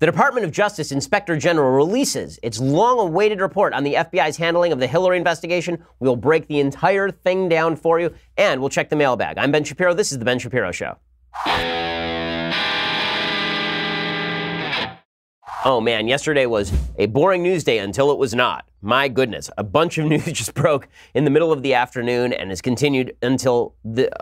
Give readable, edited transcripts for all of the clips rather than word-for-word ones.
The Department of Justice Inspector General releases its long-awaited report on the FBI's handling of the Hillary investigation. We'll break the entire thing down for you, and we'll check the mailbag. I'm Ben Shapiro. This is The Ben Shapiro Show. Oh man, yesterday was a boring news day until it was not. My goodness, a bunch of news just broke in the middle of the afternoon and has continued until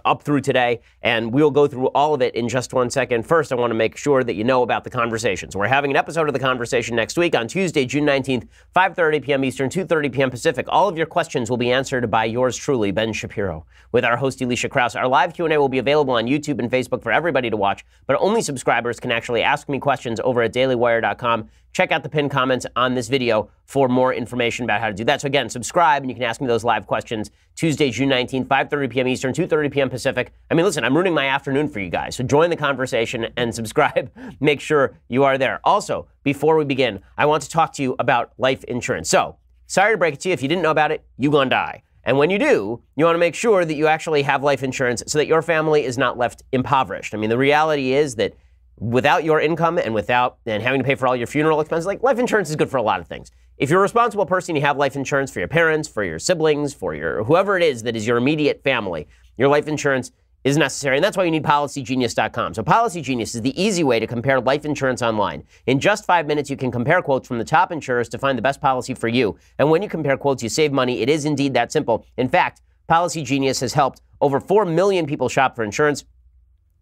up through today, and we'll go through all of it in just 1 second. First, I want to make sure that you know about the conversations. We're having an episode of The Conversation next week on Tuesday, June 19th, 5:30 p.m. Eastern, 2:30 p.m. Pacific. All of your questions will be answered by yours truly, Ben Shapiro, with our host, Alicia Krause. Our live Q&A will be available on YouTube and Facebook for everybody to watch, but only subscribers can actually ask me questions over at dailywire.com. Check out the pinned comments on this video for more information about how to do that. So again, subscribe and you can ask me those live questions Tuesday, June 19th, 5:30 p.m. Eastern, 2:30 p.m. Pacific. I mean, listen, I'm ruining my afternoon for you guys. So join the conversation and subscribe. Make sure you are there. Also, before we begin, I want to talk to you about life insurance. So, sorry to break it to you. If you didn't know about it, you're gonna die. And when you do, you want to make sure that you actually have life insurance so that your family is not left impoverished. I mean, the reality is that without your income and having to pay for all your funeral expenses, like life insurance is good for a lot of things. If you're a responsible person, you have life insurance for your parents, for your siblings, for your whoever it is that is your immediate family. Your life insurance is necessary, and that's why you need PolicyGenius.com. So PolicyGenius is the easy way to compare life insurance online. In just 5 minutes, you can compare quotes from the top insurers to find the best policy for you. And when you compare quotes, you save money. It is indeed that simple. In fact, PolicyGenius has helped over 4 million people shop for insurance.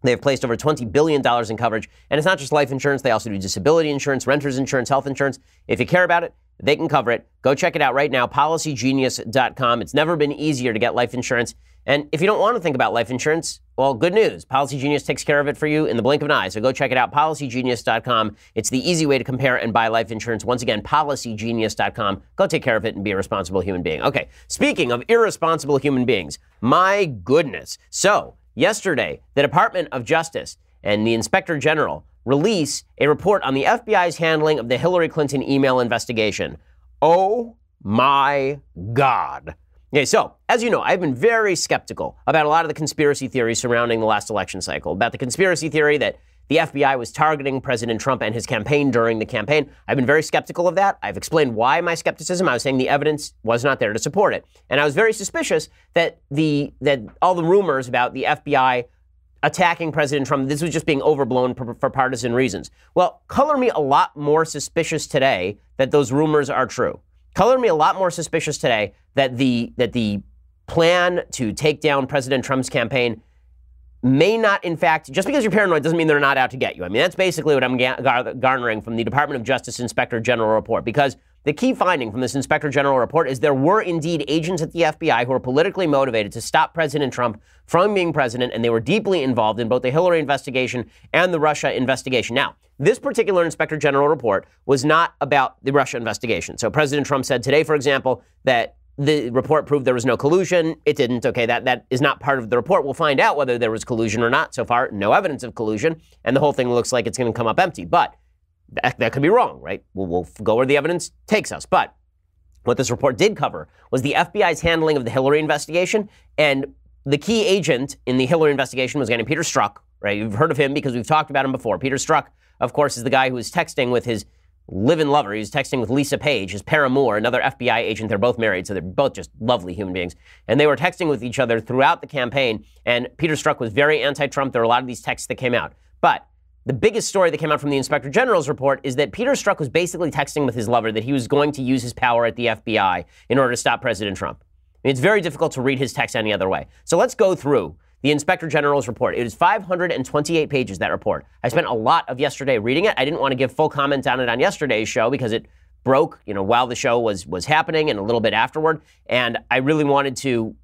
They've placed over $20 billion in coverage. And it's not just life insurance. They also do disability insurance, renter's insurance, health insurance. If you care about it, they can cover it. Go check it out right now, PolicyGenius.com. It's never been easier to get life insurance. And if you don't want to think about life insurance, well, good news. PolicyGenius takes care of it for you in the blink of an eye. So go check it out, PolicyGenius.com. It's the easy way to compare and buy life insurance. Once again, PolicyGenius.com. Go take care of it and be a responsible human being. Okay, speaking of irresponsible human beings, my goodness. So, yesterday, the Department of Justice and the Inspector General release a report on the FBI's handling of the Hillary Clinton email investigation. Oh my God. Okay, so, as you know, I've been very skeptical about a lot of the conspiracy theories surrounding the last election cycle. About the conspiracy theory that the FBI was targeting President Trump and his campaign during the campaign. I've been very skeptical of that. I've explained why my skepticism. I was saying the evidence was not there to support it. And I was very suspicious that all the rumors about the FBI attacking President Trump, this was just being overblown for partisan reasons. Well, color me a lot more suspicious today that those rumors are true. Color me a lot more suspicious today that the plan to take down President Trump's campaign may not, in fact, just because you're paranoid doesn't mean they're not out to get you. I mean, that's basically what I'm garnering from the Department of Justice Inspector General report, because the key finding from this Inspector General report is there were indeed agents at the FBI who were politically motivated to stop President Trump from being president, and they were deeply involved in both the Hillary investigation and the Russia investigation. Now, this particular Inspector General report was not about the Russia investigation. So President Trump said today, for example, that the report proved there was no collusion. It didn't. Okay, that is not part of the report. We'll find out whether there was collusion or not. So far, no evidence of collusion, and the whole thing looks like it's going to come up empty. But that could be wrong, right? We'll go where the evidence takes us. But what this report did cover was the FBI's handling of the Hillary investigation, and the key agent in the Hillary investigation was a guy named Peter Strzok, right? You've heard of him because we've talked about him before. Peter Strzok, of course, is the guy who was texting with his live-in lover. He was texting with Lisa Page, his paramour, another FBI agent. They're both married, so they're both just lovely human beings. And they were texting with each other throughout the campaign, and Peter Strzok was very anti-Trump. There were a lot of these texts that came out. But the biggest story that came out from the Inspector General's report is that Peter Strzok was basically texting with his lover that he was going to use his power at the FBI in order to stop President Trump. I mean, it's very difficult to read his text any other way. So let's go through the Inspector General's report. It is 528 pages, that report. I spent a lot of yesterday reading it. I didn't want to give full comment on it on yesterday's show because it broke, while the show was happening and a little bit afterward. And I really wanted to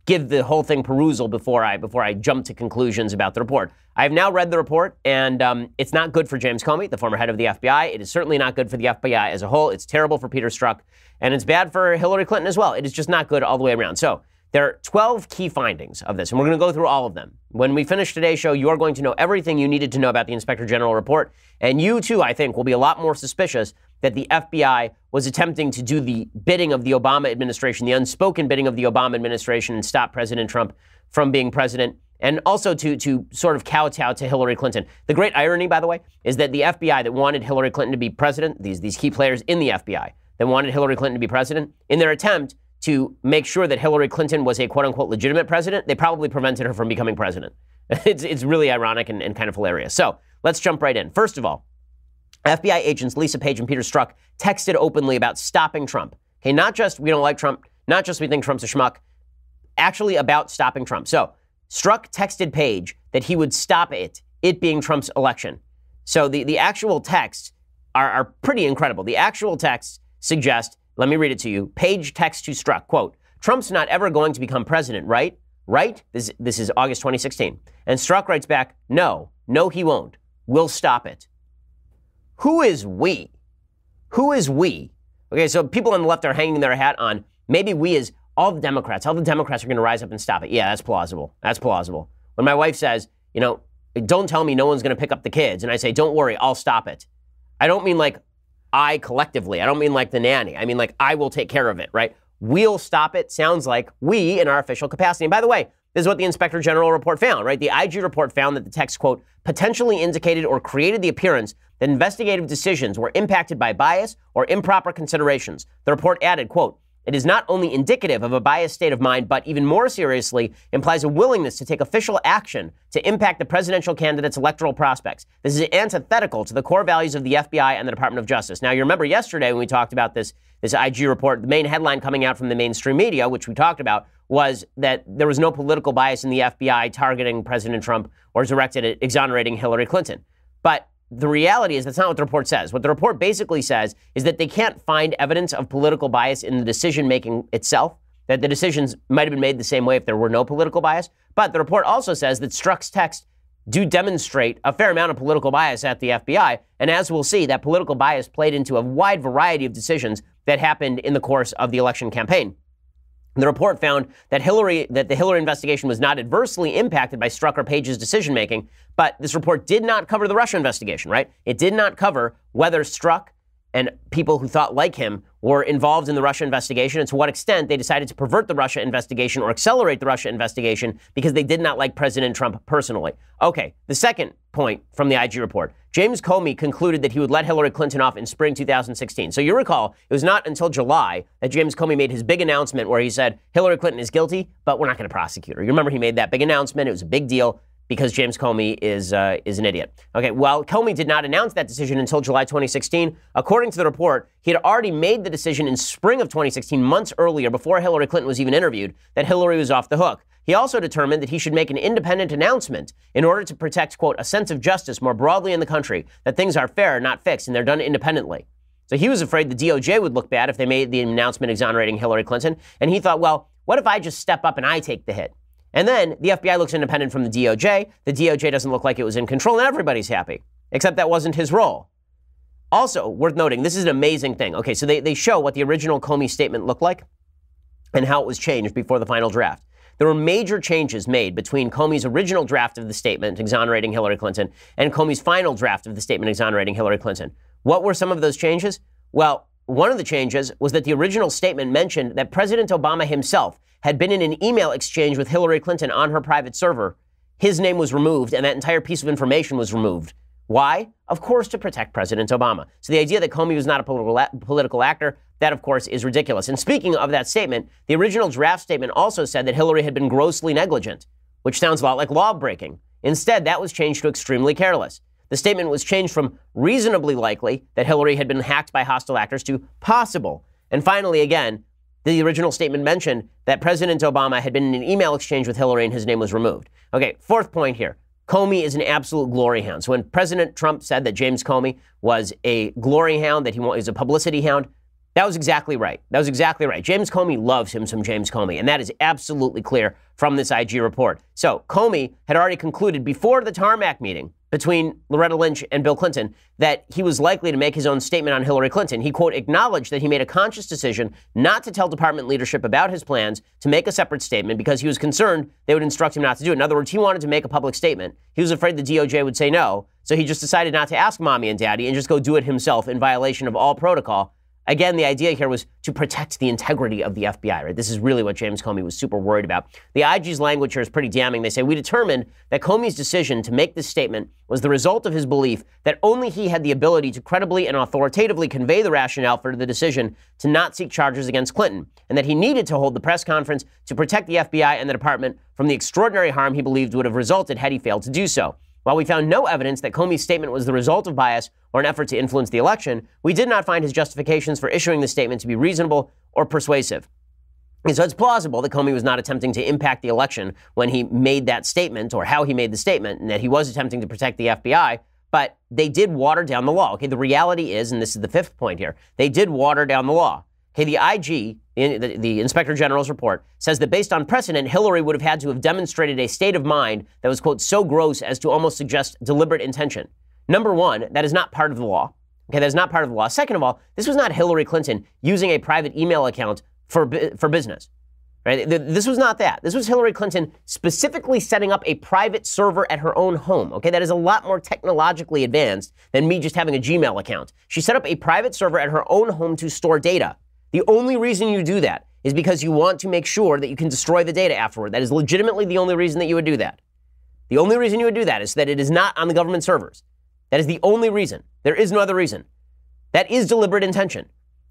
give the whole thing perusal before I jump to conclusions about the report. I have now read the report, and it's not good for James Comey, the former head of the FBI. It is certainly not good for the FBI as a whole. It's terrible for Peter Strzok, and it's bad for Hillary Clinton as well. It is just not good all the way around. So there are 12 key findings of this, and we're going to go through all of them. When we finish today's show, you are going to know everything you needed to know about the Inspector General report, and you, too, I think, will be a lot more suspicious that the FBI was attempting to do the bidding of the Obama administration, the unspoken bidding of the Obama administration, and stop President Trump from being president and also to sort of kowtow to Hillary Clinton. The great irony, by the way, is that the FBI that wanted Hillary Clinton to be president, these key players in the FBI that wanted Hillary Clinton to be president, in their attempt to make sure that Hillary Clinton was a quote-unquote legitimate president, they probably prevented her from becoming president. It's really ironic and kind of hilarious. So let's jump right in. First of all, FBI agents Lisa Page and Peter Strzok texted openly about stopping Trump. Okay, not just we don't like Trump, not just we think Trump's a schmuck, actually about stopping Trump. So Strzok texted Page that he would stop it being Trump's election. So the actual texts are pretty incredible. The actual texts suggest, let me read it to you. Page texts to Strzok, quote, "Trump's not ever going to become president, right? Right?" This is August 2016. And Strzok writes back, no, he won't. We'll stop it. Who is we? Who is we? Okay, so people on the left are hanging their hat on maybe we as all the Democrats are going to rise up and stop it. Yeah, that's plausible. That's plausible. When my wife says, don't tell me no one's going to pick up the kids, and I say, don't worry, I'll stop it. I don't mean like I collectively. I don't mean like the nanny. I mean like I will take care of it, right? We'll stop it sounds like we in our official capacity. And by the way, this is what the Inspector General report found, right? The IG report found that the text, quote, potentially indicated or created the appearance that investigative decisions were impacted by bias or improper considerations. The report added, quote, it is not only indicative of a biased state of mind, but even more seriously implies a willingness to take official action to impact the presidential candidate's electoral prospects. This is antithetical to the core values of the FBI and the Department of Justice. Now, you remember yesterday when we talked about this IG report, the main headline coming out from the mainstream media, which we talked about, was that there was no political bias in the FBI targeting President Trump or directed at exonerating Hillary Clinton. But the reality is that's not what the report says. What the report basically says is that they can't find evidence of political bias in the decision-making itself, that the decisions might have been made the same way if there were no political bias. But the report also says that Strzok's texts do demonstrate a fair amount of political bias at the FBI. And as we'll see, that political bias played into a wide variety of decisions that happened in the course of the election campaign. The report found that the Hillary investigation was not adversely impacted by Strzok or Page's decision-making, but this report did not cover the Russia investigation, right? It did not cover whether Strzok and people who thought like him were involved in the Russia investigation and to what extent they decided to pervert the Russia investigation or accelerate the Russia investigation because they did not like President Trump personally. Okay, the second point from the IG report. James Comey concluded that he would let Hillary Clinton off in spring 2016. So you recall, it was not until July that James Comey made his big announcement where he said, Hillary Clinton is guilty, but we're not going to prosecute her. You remember he made that big announcement. It was a big deal because James Comey is an idiot. Okay, well, Comey did not announce that decision until July 2016. According to the report, he had already made the decision in spring of 2016, months earlier, before Hillary Clinton was even interviewed, that Hillary was off the hook. He also determined that he should make an independent announcement in order to protect, quote, a sense of justice more broadly in the country, that things are fair, not fixed, and they're done independently. So he was afraid the DOJ would look bad if they made the announcement exonerating Hillary Clinton. And he thought, well, what if I just step up and I take the hit? And then the FBI looks independent from the DOJ. The DOJ doesn't look like it was in control, and everybody's happy, except that wasn't his role. Also, worth noting, this is an amazing thing. Okay, so they show what the original Comey statement looked like and how it was changed before the final draft. There were major changes made between Comey's original draft of the statement exonerating Hillary Clinton and Comey's final draft of the statement exonerating Hillary Clinton. What were some of those changes? Well, one of the changes was that the original statement mentioned that President Obama himself had been in an email exchange with Hillary Clinton on her private server. His name was removed, and that entire piece of information was removed. Why? Of course, to protect President Obama. So the idea that Comey was not a political actor, that, of course, is ridiculous. And speaking of that statement, the original draft statement also said that Hillary had been grossly negligent, which sounds a lot like law breaking. Instead, that was changed to extremely careless. The statement was changed from reasonably likely that Hillary had been hacked by hostile actors to possible. And finally, again, the original statement mentioned that President Obama had been in an email exchange with Hillary and his name was removed. Okay, fourth point here. Comey is an absolute glory hound. So when President Trump said that James Comey was a glory hound, that he was a publicity hound, that was exactly right. That was exactly right. James Comey loves him some James Comey, and that is absolutely clear from this IG report. So Comey had already concluded before the tarmac meeting between Loretta Lynch and Bill Clinton that he was likely to make his own statement on Hillary Clinton. He, quote, acknowledged that he made a conscious decision not to tell department leadership about his plans to make a separate statement because he was concerned they would instruct him not to do it. In other words, he wanted to make a public statement. He was afraid the DOJ would say no, so he just decided not to ask mommy and daddy and just go do it himself in violation of all protocol. Again, the idea here was to protect the integrity of the FBI, right? This is really what James Comey was super worried about. The IG's language here is pretty damning. They say, we determined that Comey's decision to make this statement was the result of his belief that only he had the ability to credibly and authoritatively convey the rationale for the decision to not seek charges against Clinton, and that he needed to hold the press conference to protect the FBI and the department from the extraordinary harm he believed would have resulted had he failed to do so. While we found no evidence that Comey's statement was the result of bias or an effort to influence the election, we did not find his justifications for issuing the statement to be reasonable or persuasive. And so it's plausible that Comey was not attempting to impact the election when he made that statement, or how he made the statement, and that he was attempting to protect the FBI, but they did water down the law. Okay, the reality is, and this is the fifth point here, they did water down the law. Okay, the IG, the Inspector General's report, says that based on precedent, Hillary would have had to have demonstrated a state of mind that was, quote, so gross as to almost suggest deliberate intention. Number one, that is not part of the law. Okay, that is not part of the law. Second of all, this was not Hillary Clinton using a private email account for business. Right? This was not that. This was Hillary Clinton specifically setting up a private server at her own home. Okay, that is a lot more technologically advanced than me just having a Gmail account. She set up a private server at her own home to store data. The only reason you do that is because you want to make sure that you can destroy the data afterward. That is legitimately the only reason that you would do that. The only reason you would do that is that it is not on the government servers. That is the only reason. There is no other reason. That is deliberate intention.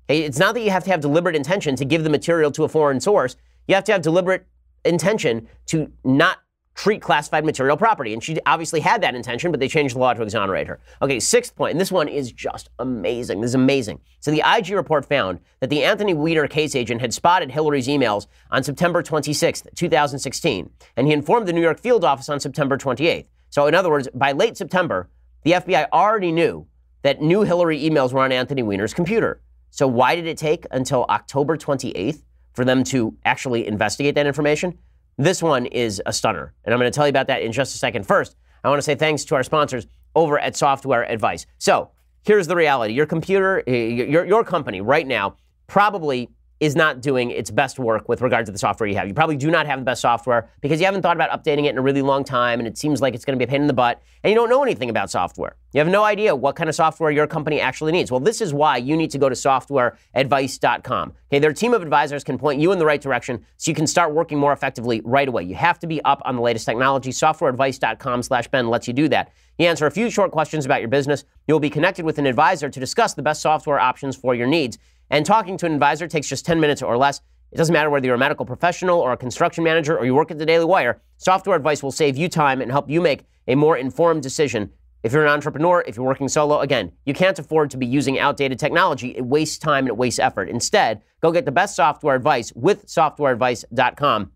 It's not that you have to have deliberate intention to give the material to a foreign source. You have to have deliberate intention to not treat classified material property. And she obviously had that intention, but they changed the law to exonerate her. Okay, sixth point, and this one is just amazing. This is amazing. So the IG report found that the Anthony Weiner case agent had spotted Hillary's emails on September 26th, 2016, and he informed the New York field office on September 28th. So in other words, by late September, the FBI already knew that new Hillary emails were on Anthony Weiner's computer. So why did it take until October 28th for them to actually investigate that information? This one is a stunner, and I'm going to tell you about that in just a second. First, I want to say thanks to our sponsors over at Software Advice. So here's the reality. Your computer, your company right now probably is not doing its best work with regard to the software you have. You probably do not have the best software because you haven't thought about updating it in a really long time, and it seems like it's going to be a pain in the butt, and you don't know anything about software. You have no idea what kind of software your company actually needs. Well, this is why you need to go to softwareadvice.com. Okay, their team of advisors can point you in the right direction so you can start working more effectively right away. You have to be up on the latest technology. Softwareadvice.com/Ben lets you do that. You answer a few short questions about your business. You'll be connected with an advisor to discuss the best software options for your needs. And talking to an advisor takes just 10 minutes or less. It doesn't matter whether you're a medical professional or a construction manager or you work at the Daily Wire. Software Advice will save you time and help you make a more informed decision. If you're an entrepreneur, if you're working solo, again, you can't afford to be using outdated technology. It wastes time and it wastes effort. Instead, go get the best software advice with softwareadvice.com.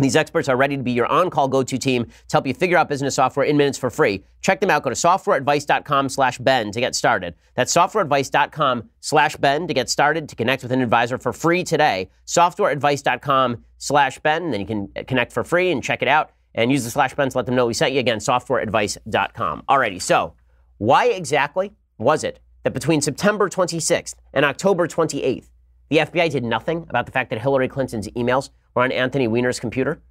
These experts are ready to be your on-call go-to team to help you figure out business software in minutes for free. Check them out. Go to softwareadvice.com/Ben to get started. That's softwareadvice.com/Ben to get started, to connect with an advisor for free today. Softwareadvice.com/Ben, and then you can connect for free and check it out and use the /Ben to let them know we sent you. Again, softwareadvice.com. Alrighty, so why exactly was it that between September 26th and October 28th, the FBI did nothing about the fact that Hillary Clinton's emails were on Anthony Weiner's computer?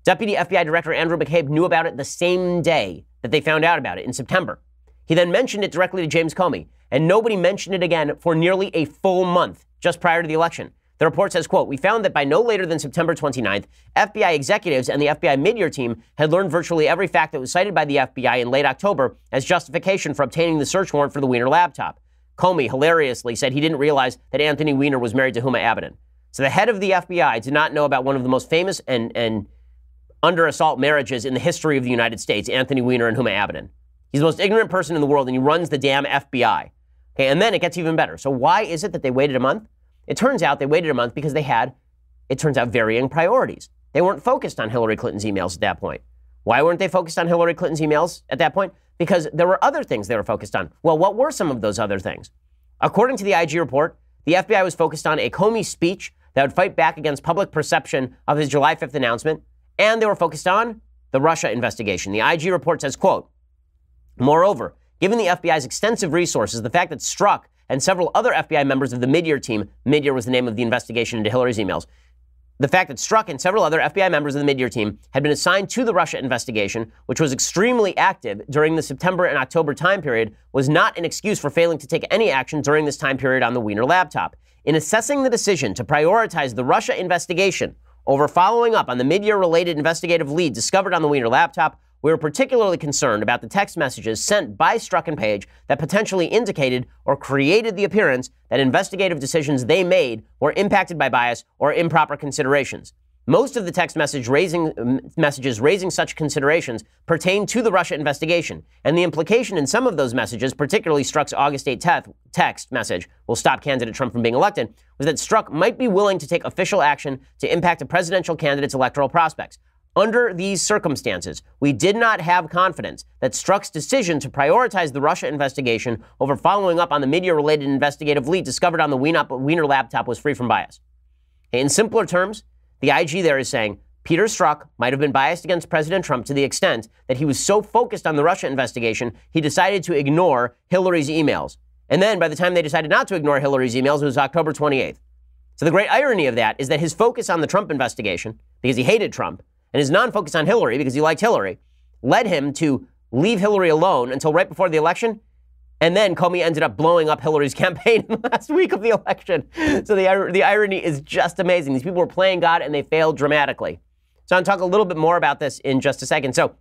Deputy FBI Director Andrew McCabe knew about it the same day that they found out about it in September. He then mentioned it directly to James Comey, and nobody mentioned it again for nearly a full month just prior to the election. The report says, quote, we found that by no later than September 29th, FBI executives and the FBI mid-year team had learned virtually every fact that was cited by the FBI in late October as justification for obtaining the search warrant for the Weiner laptop. Comey hilariously said he didn't realize that Anthony Weiner was married to Huma Abedin. So the head of the FBI did not know about one of the most famous and under assault marriages in the history of the United States, Anthony Weiner and Huma Abedin. He's the most ignorant person in the world, and he runs the damn FBI. Okay, and then it gets even better. So why is it that they waited a month? It turns out they waited a month because they had, it turns out, varying priorities. They weren't focused on Hillary Clinton's emails at that point. Why weren't they focused on Hillary Clinton's emails at that point? Because there were other things they were focused on. Well, what were some of those other things? According to the IG report, the FBI was focused on a Comey speech that would fight back against public perception of his July 5th announcement, and they were focused on the Russia investigation. The IG report says, quote, moreover, given the FBI's extensive resources, the fact that Strzok and several other FBI members of the mid-year team, mid-year was the name of the investigation into Hillary's emails, the fact that Strzok and several other FBI members of the mid-year team had been assigned to the Russia investigation, which was extremely active during the September and October time period, was not an excuse for failing to take any action during this time period on the Wiener laptop. In assessing the decision to prioritize the Russia investigation over following up on the mid-year related investigative lead discovered on the Wiener laptop, we were particularly concerned about the text messages sent by Strzok and Page that potentially indicated or created the appearance that investigative decisions they made were impacted by bias or improper considerations. Most of the text messages raising such considerations pertain to the Russia investigation, and the implication in some of those messages, particularly Strzok's August 8 text message, will stop candidate Trump from being elected, was that Strzok might be willing to take official action to impact a presidential candidate's electoral prospects. Under these circumstances, we did not have confidence that Strzok's decision to prioritize the Russia investigation over following up on the media-related investigative lead discovered on the Wiener laptop was free from bias. In simpler terms, the IG there is saying Peter Strzok might have been biased against President Trump to the extent that he was so focused on the Russia investigation, he decided to ignore Hillary's emails. And then by the time they decided not to ignore Hillary's emails, it was October 28th. So the great irony of that is that his focus on the Trump investigation, because he hated Trump, and his non-focus on Hillary, because he liked Hillary, led him to leave Hillary alone until right before the election. And then Comey ended up blowing up Hillary's campaign in the last week of the election. So the irony is just amazing. These people were playing God, and they failed dramatically. So I'll talk a little bit more about this in just a second. So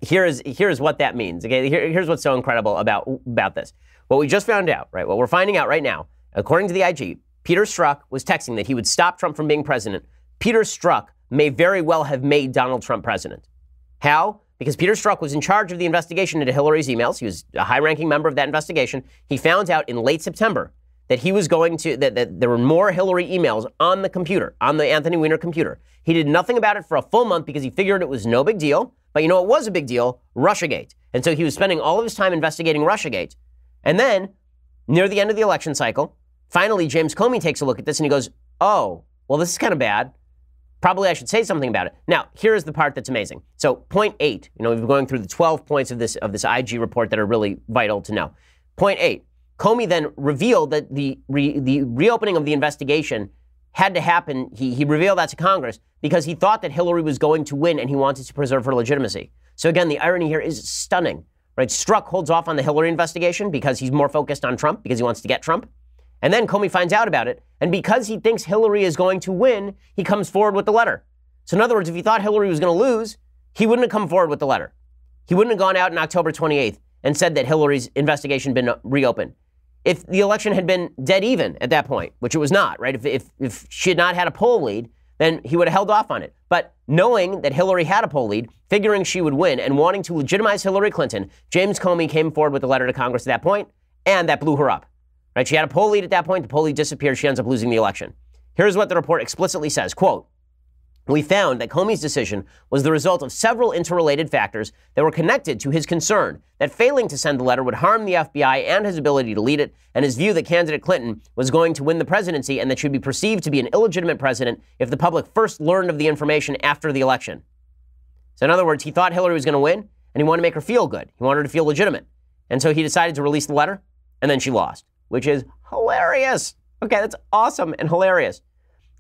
here's what that means. Okay, here's what's so incredible about this. What we just found out, right? What we're finding out right now, according to the IG, Peter Strzok was texting that he would stop Trump from being president. Peter Strzok may very well have made Donald Trump president. How? Because Peter Strzok was in charge of the investigation into Hillary's emails. He was a high-ranking member of that investigation. He found out in late September that he was going to, that there were more Hillary emails on the computer, on the Anthony Weiner computer. He did nothing about it for a full month because he figured it was no big deal. But you know what was a big deal? Russiagate. And so he was spending all of his time investigating Russiagate. And then, near the end of the election cycle, finally James Comey takes a look at this and he goes, oh, well, this is kind of bad. Probably I should say something about it. Now, here's the part that's amazing. So point 8, we've been going through the 12 points of this IG report that are really vital to know. Point 8, Comey then revealed that the reopening of the investigation had to happen. He revealed that to Congress because he thought that Hillary was going to win and he wanted to preserve her legitimacy. So again, the irony here is stunning, right? Strzok holds off on the Hillary investigation because he's more focused on Trump, because he wants to get Trump. And then Comey finds out about it, and because he thinks Hillary is going to win, he comes forward with the letter. So in other words, if he thought Hillary was going to lose, he wouldn't have come forward with the letter. He wouldn't have gone out on October 28th and said that Hillary's investigation had been reopened. If the election had been dead even at that point, which it was not, right? If she had not had a poll lead, then he would have held off on it. But knowing that Hillary had a poll lead, figuring she would win, and wanting to legitimize Hillary Clinton, James Comey came forward with a letter to Congress at that point, and that blew her up. Right? She had a poll lead at that point. The poll lead disappeared. She ends up losing the election. Here's what the report explicitly says, quote, we found that Comey's decision was the result of several interrelated factors that were connected to his concern that failing to send the letter would harm the FBI and his ability to lead it, and his view that candidate Clinton was going to win the presidency and that should be perceived to be an illegitimate president if the public first learned of the information after the election. So in other words, he thought Hillary was going to win, and he wanted to make her feel good. He wanted her to feel legitimate. And so he decided to release the letter, and then she lost, which is hilarious. Okay, that's awesome and hilarious.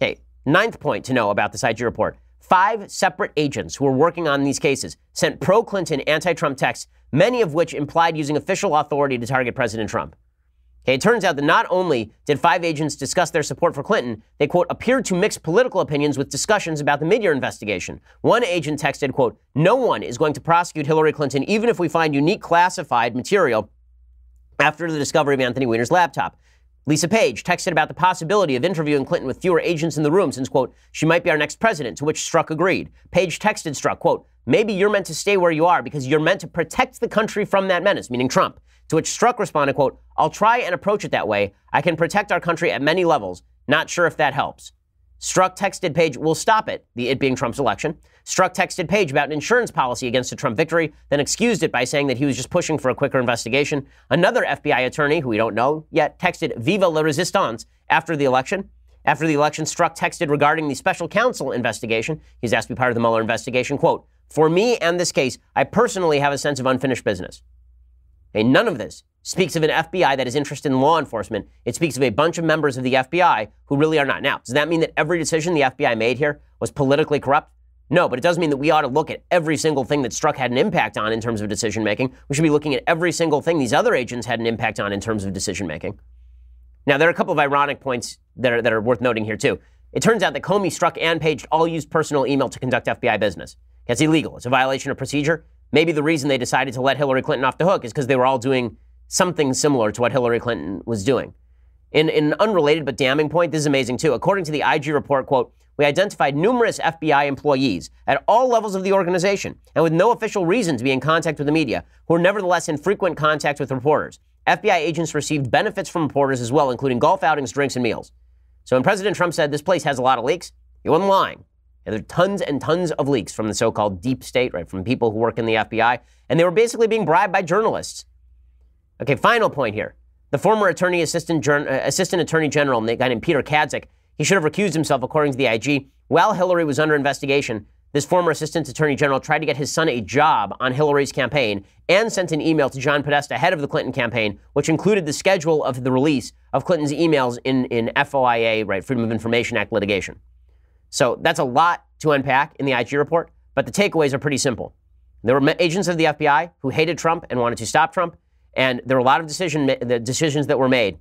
Okay, 9th point to know about this IG report. 5 separate agents who were working on these cases sent pro-Clinton anti-Trump texts, many of which implied using official authority to target President Trump. Okay, it turns out that not only did 5 agents discuss their support for Clinton, they, quote, appeared to mix political opinions with discussions about the mid-year investigation. One agent texted, quote, no one is going to prosecute Hillary Clinton even if we find unique classified material after the discovery of Anthony Weiner's laptop. Lisa Page texted about the possibility of interviewing Clinton with fewer agents in the room since, quote, she might be our next president, to which Strzok agreed. Page texted Strzok, quote, maybe you're meant to stay where you are because you're meant to protect the country from that menace, meaning Trump. To which Strzok responded, quote, I'll try and approach it that way. I can protect our country at many levels. Not sure if that helps. Strzok texted Page, we'll stop it, it being Trump's election. Strzok texted Page about an insurance policy against a Trump victory, then excused it by saying that he was just pushing for a quicker investigation. Another FBI attorney, who we don't know yet, texted Viva la Resistance after the election. After the election, Strzok texted regarding the special counsel investigation. He's asked to be part of the Mueller investigation, quote, for me and this case, I personally have a sense of unfinished business. Okay, none of this speaks of an FBI that is interested in law enforcement. It speaks of a bunch of members of the FBI who really are not. Now, does that mean that every decision the FBI made here was politically corrupt? No, but it does mean that we ought to look at every single thing that Strzok had an impact on in terms of decision making. We should be looking at every single thing these other agents had an impact on in terms of decision making. Now, there are a couple of ironic points that are worth noting here, too. It turns out that Comey, Strzok, and Page all used personal email to conduct FBI business. It's illegal. It's a violation of procedure. Maybe the reason they decided to let Hillary Clinton off the hook is because they were all doing something similar to what Hillary Clinton was doing. In an unrelated but damning point, this is amazing, too. According to the IG report, quote, we identified numerous FBI employees at all levels of the organization and with no official reason to be in contact with the media who were nevertheless in frequent contact with reporters. FBI agents received benefits from reporters as well, including golf outings, drinks, and meals. So when President Trump said this place has a lot of leaks, he wasn't lying. And there are tons and tons of leaks from the so-called deep state, right, from people who work in the FBI, and they were basically being bribed by journalists. Okay, final point here. The former assistant attorney general, a guy named Peter Kadzik, he should have recused himself, according to the IG. While Hillary was under investigation, this former assistant attorney general tried to get his son a job on Hillary's campaign and sent an email to John Podesta ahead of the Clinton campaign, which included the schedule of the release of Clinton's emails in FOIA, right, Freedom of Information Act litigation. So that's a lot to unpack in the IG report, but the takeaways are pretty simple. There were agents of the FBI who hated Trump and wanted to stop Trump, and there were a lot of decisions that were made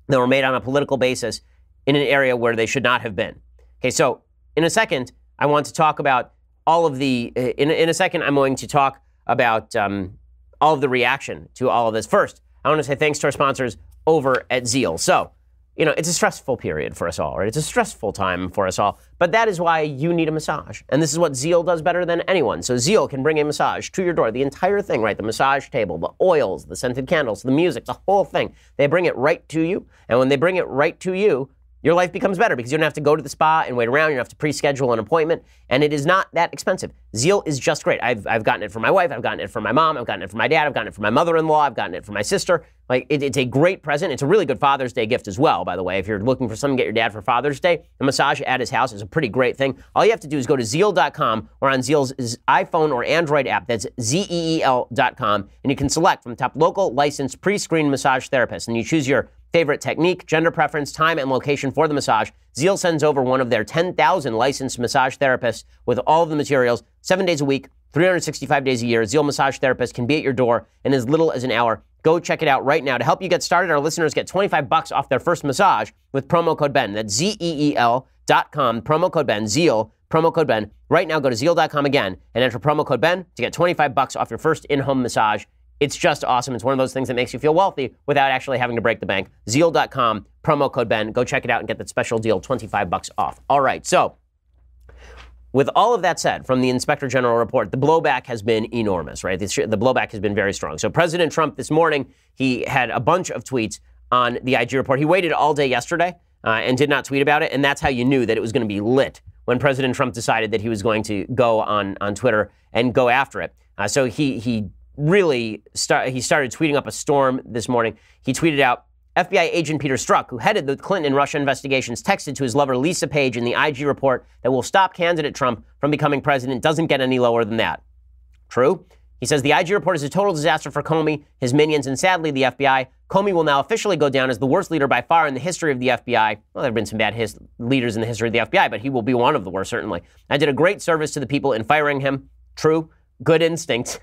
on a political basis in an area where they should not have been. Okay, so in a second, I want to talk about all of the, in a second, I'm going to talk about all of the reaction to all of this. First, I want to say thanks to our sponsors over at Zeal. So, it's a stressful period for us all, right? It's a stressful time for us all, but that is why you need a massage. And this is what Zeal does better than anyone. So Zeal can bring a massage to your door, the entire thing, right? The massage table, the oils, the scented candles, the music, the whole thing. They bring it right to you. And when they bring it right to you, your life becomes better because you don't have to go to the spa and wait around. You don't have to pre-schedule an appointment, and it is not that expensive. Zeal is just great. I've gotten it for my wife. I've gotten it for my mom. I've gotten it for my dad. I've gotten it for my mother-in-law. I've gotten it for my sister. It's a great present. It's a really good Father's Day gift as well, by the way. If you're looking for something to get your dad for Father's Day, a massage at his house is a pretty great thing. All you have to do is go to Zeal.com or on Zeal's iPhone or Android app. That's ZEEL.com, and you can select from the top local licensed pre-screened massage therapists, and you choose your favorite technique, gender preference, time, and location for the massage. Zeal sends over one of their 10,000 licensed massage therapists with all of the materials, 7 days a week, 365 days a year. Zeal massage therapist can be at your door in as little as an hour. Go check it out right now. To help you get started, our listeners get $25 off their first massage with promo code BEN. That's ZEEL.com, promo code BEN, Zeal, promo code BEN. Right now, go to Zeal.com again and enter promo code BEN to get $25 off your first in-home massage. It's just awesome. It's one of those things that makes you feel wealthy without actually having to break the bank. Zeal.com, promo code BEN. Go check it out and get that special deal, $25 off. All right, so with all of that said, from the Inspector General report, the blowback has been enormous, right? The blowback has been very strong. So President Trump this morning, he had a bunch of tweets on the IG report. He waited all day yesterday and did not tweet about it, and that's how you knew that it was going to be lit when President Trump decided that he was going to go on Twitter and go after it. So he started tweeting up a storm this morning. He tweeted out, FBI agent Peter Strzok, who headed the Clinton and Russia investigations, texted to his lover Lisa Page in the IG report that will stop candidate Trump from becoming president. Doesn't get any lower than that. True. He says the IG report is a total disaster for Comey, his minions, and sadly the FBI. Comey will now officially go down as the worst leader by far in the history of the FBI. Well, there have been some bad leaders in the history of the FBI, but he will be one of the worst, certainly. I did a great service to the people in firing him. True. Good instinct.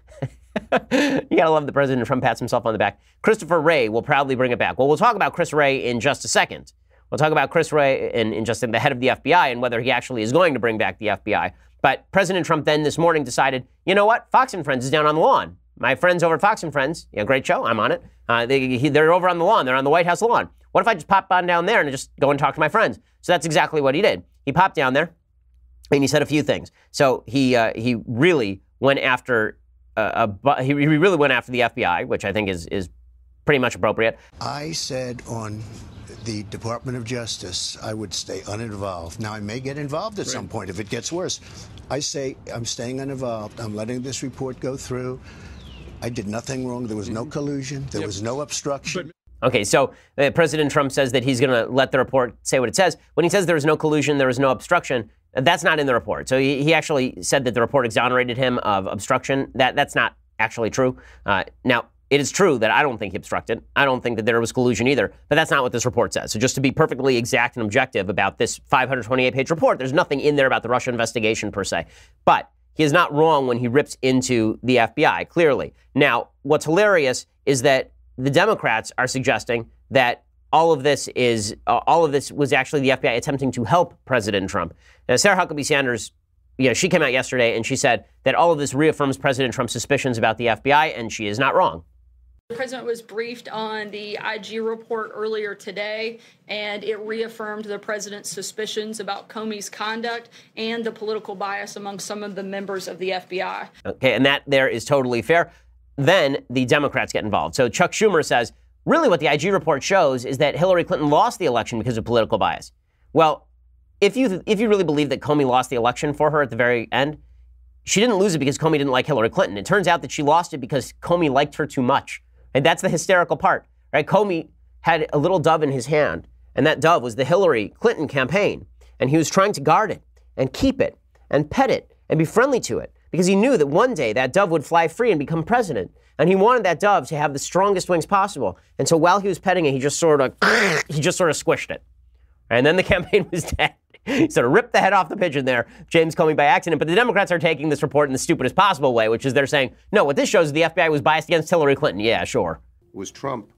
You gotta love the President Trump pats himself on the back. Christopher Wray will proudly bring it back. Well, we'll talk about Chris Wray in just a second. We'll talk about Chris Wray in just the head of the FBI and whether he actually is going to bring back the FBI. But President Trump then this morning decided, you know what? Fox and Friends is down on the lawn. My friends over at Fox and Friends, great show. I'm on it. They're over on the lawn. They're on the White House lawn. What if I just pop on down there and just go and talk to my friends? So that's exactly what he did. He popped down there and he said a few things. So he really went after he really went after the FBI, which I think is pretty much appropriate. I said on the Department of Justice I would stay uninvolved. Now, I may get involved at some point if it gets worse. I say I'm staying uninvolved. I'm letting this report go through. I did nothing wrong. There was no collusion. There was no obstruction. Okay, so President Trump says that he's going to let the report say what it says. When he says there was no collusion, there was no obstruction, that's not in the report. So he actually said that the report exonerated him of obstruction. That's not actually true. Now, it is true that I don't think he obstructed. I don't think that there was collusion either, but that's not what this report says. So just to be perfectly exact and objective about this 528-page report, there's nothing in there about the Russia investigation per se. But he is not wrong when he rips into the FBI, clearly. Now, what's hilarious is that the Democrats are suggesting that all of this was actually the FBI attempting to help President Trump. Now, Sarah Huckabee Sanders, she came out yesterday and she said that all of this reaffirms President Trump's suspicions about the FBI, and she is not wrong. The president was briefed on the IG report earlier today, and it reaffirmed the president's suspicions about Comey's conduct and the political bias among some of the members of the FBI. Okay, and that there is totally fair. Then the Democrats get involved. So Chuck Schumer says, really what the IG report shows is that Hillary Clinton lost the election because of political bias. Well, if you really believe that Comey lost the election for her at the very end, she didn't lose it because Comey didn't like Hillary Clinton. It turns out that she lost it because Comey liked her too much. And that's the hysterical part, right? Comey had a little dove in his hand, and that dove was the Hillary Clinton campaign. And he was trying to guard it and keep it and pet it and be friendly to it because he knew that one day that dove would fly free and become president. And he wanted that dove to have the strongest wings possible. And so while he was petting it, he just sort of squished it. And then the campaign was dead. He sort of ripped the head off the pigeon there, James Comey, by accident. But the Democrats are taking this report in the stupidest possible way, which is they're saying, no, what this shows is the FBI was biased against Hillary Clinton. Yeah, sure. It was Trump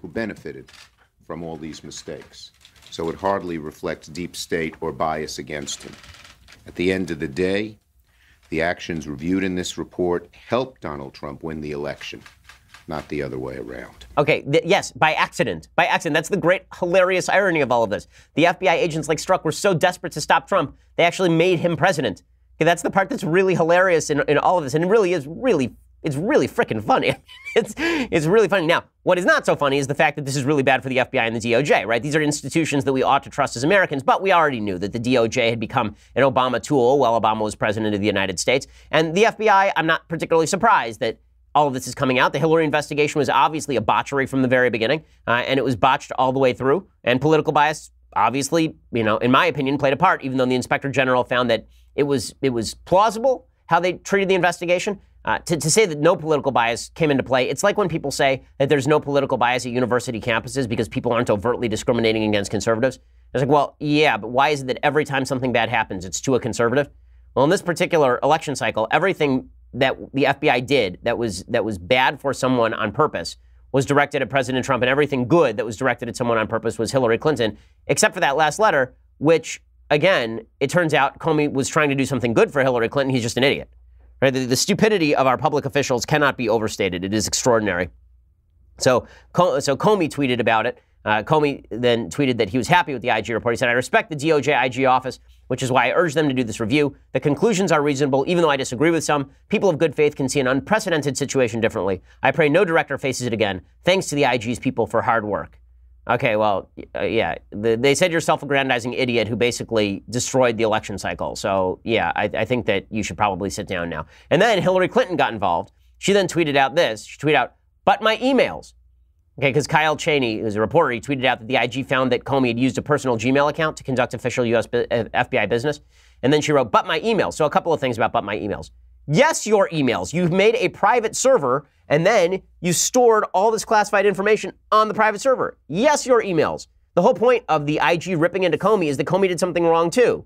who benefited from all these mistakes. So it hardly reflects deep state or bias against him. At the end of the day, the actions reviewed in this report helped Donald Trump win the election, not the other way around. Okay, yes, by accident. By accident. That's the great, hilarious irony of all of this. The FBI agents like Strzok were so desperate to stop Trump, they actually made him president. Okay, that's the part that's really hilarious in all of this, and it really is it's really freaking funny. It's really funny. Now, what is not so funny is the fact that this is really bad for the FBI and the DOJ, right? These are institutions that we ought to trust as Americans, but we already knew that the DOJ had become an Obama tool while Obama was president of the United States. And the FBI, I'm not particularly surprised that all of this is coming out. The Hillary investigation was obviously a botchery from the very beginning, and it was botched all the way through. And political bias, obviously, in my opinion, played a part, even though the Inspector General found that it was plausible how they treated the investigation. To say that no political bias came into play, it's like when people say that there's no political bias at university campuses because people aren't overtly discriminating against conservatives. It's like, well, yeah, but why is it that every time something bad happens, it's to a conservative? Well, in this particular election cycle, everything that the FBI did that was bad for someone on purpose was directed at President Trump, and everything good that was directed at someone on purpose was Hillary Clinton, except for that last letter, which, again, it turns out Comey was trying to do something good for Hillary Clinton. He's just an idiot. Right? The stupidity of our public officials cannot be overstated. It is extraordinary. So Comey tweeted about it. Comey then tweeted that he was happy with the IG report. He said, I respect the DOJ IG office, which is why I urge them to do this review. The conclusions are reasonable, even though I disagree with some. People of good faith can see an unprecedented situation differently. I pray no director faces it again. Thanks to the IG's people for hard work. Okay, well, yeah, they said you're a self-aggrandizing idiot who basically destroyed the election cycle. So, yeah, I think that you should probably sit down now. And then Hillary Clinton got involved. She then tweeted out this. She tweeted out, but my emails. Okay, because Kyle Cheney, who's a reporter, he tweeted out that the IG found that Comey had used a personal Gmail account to conduct official U.S. FBI business. And then she wrote, but my emails. So a couple of things about but my emails. Yes, your emails. You've made a private server, and then you stored all this classified information on the private server. Yes, your emails. The whole point of the IG ripping into Comey is that Comey did something wrong, too.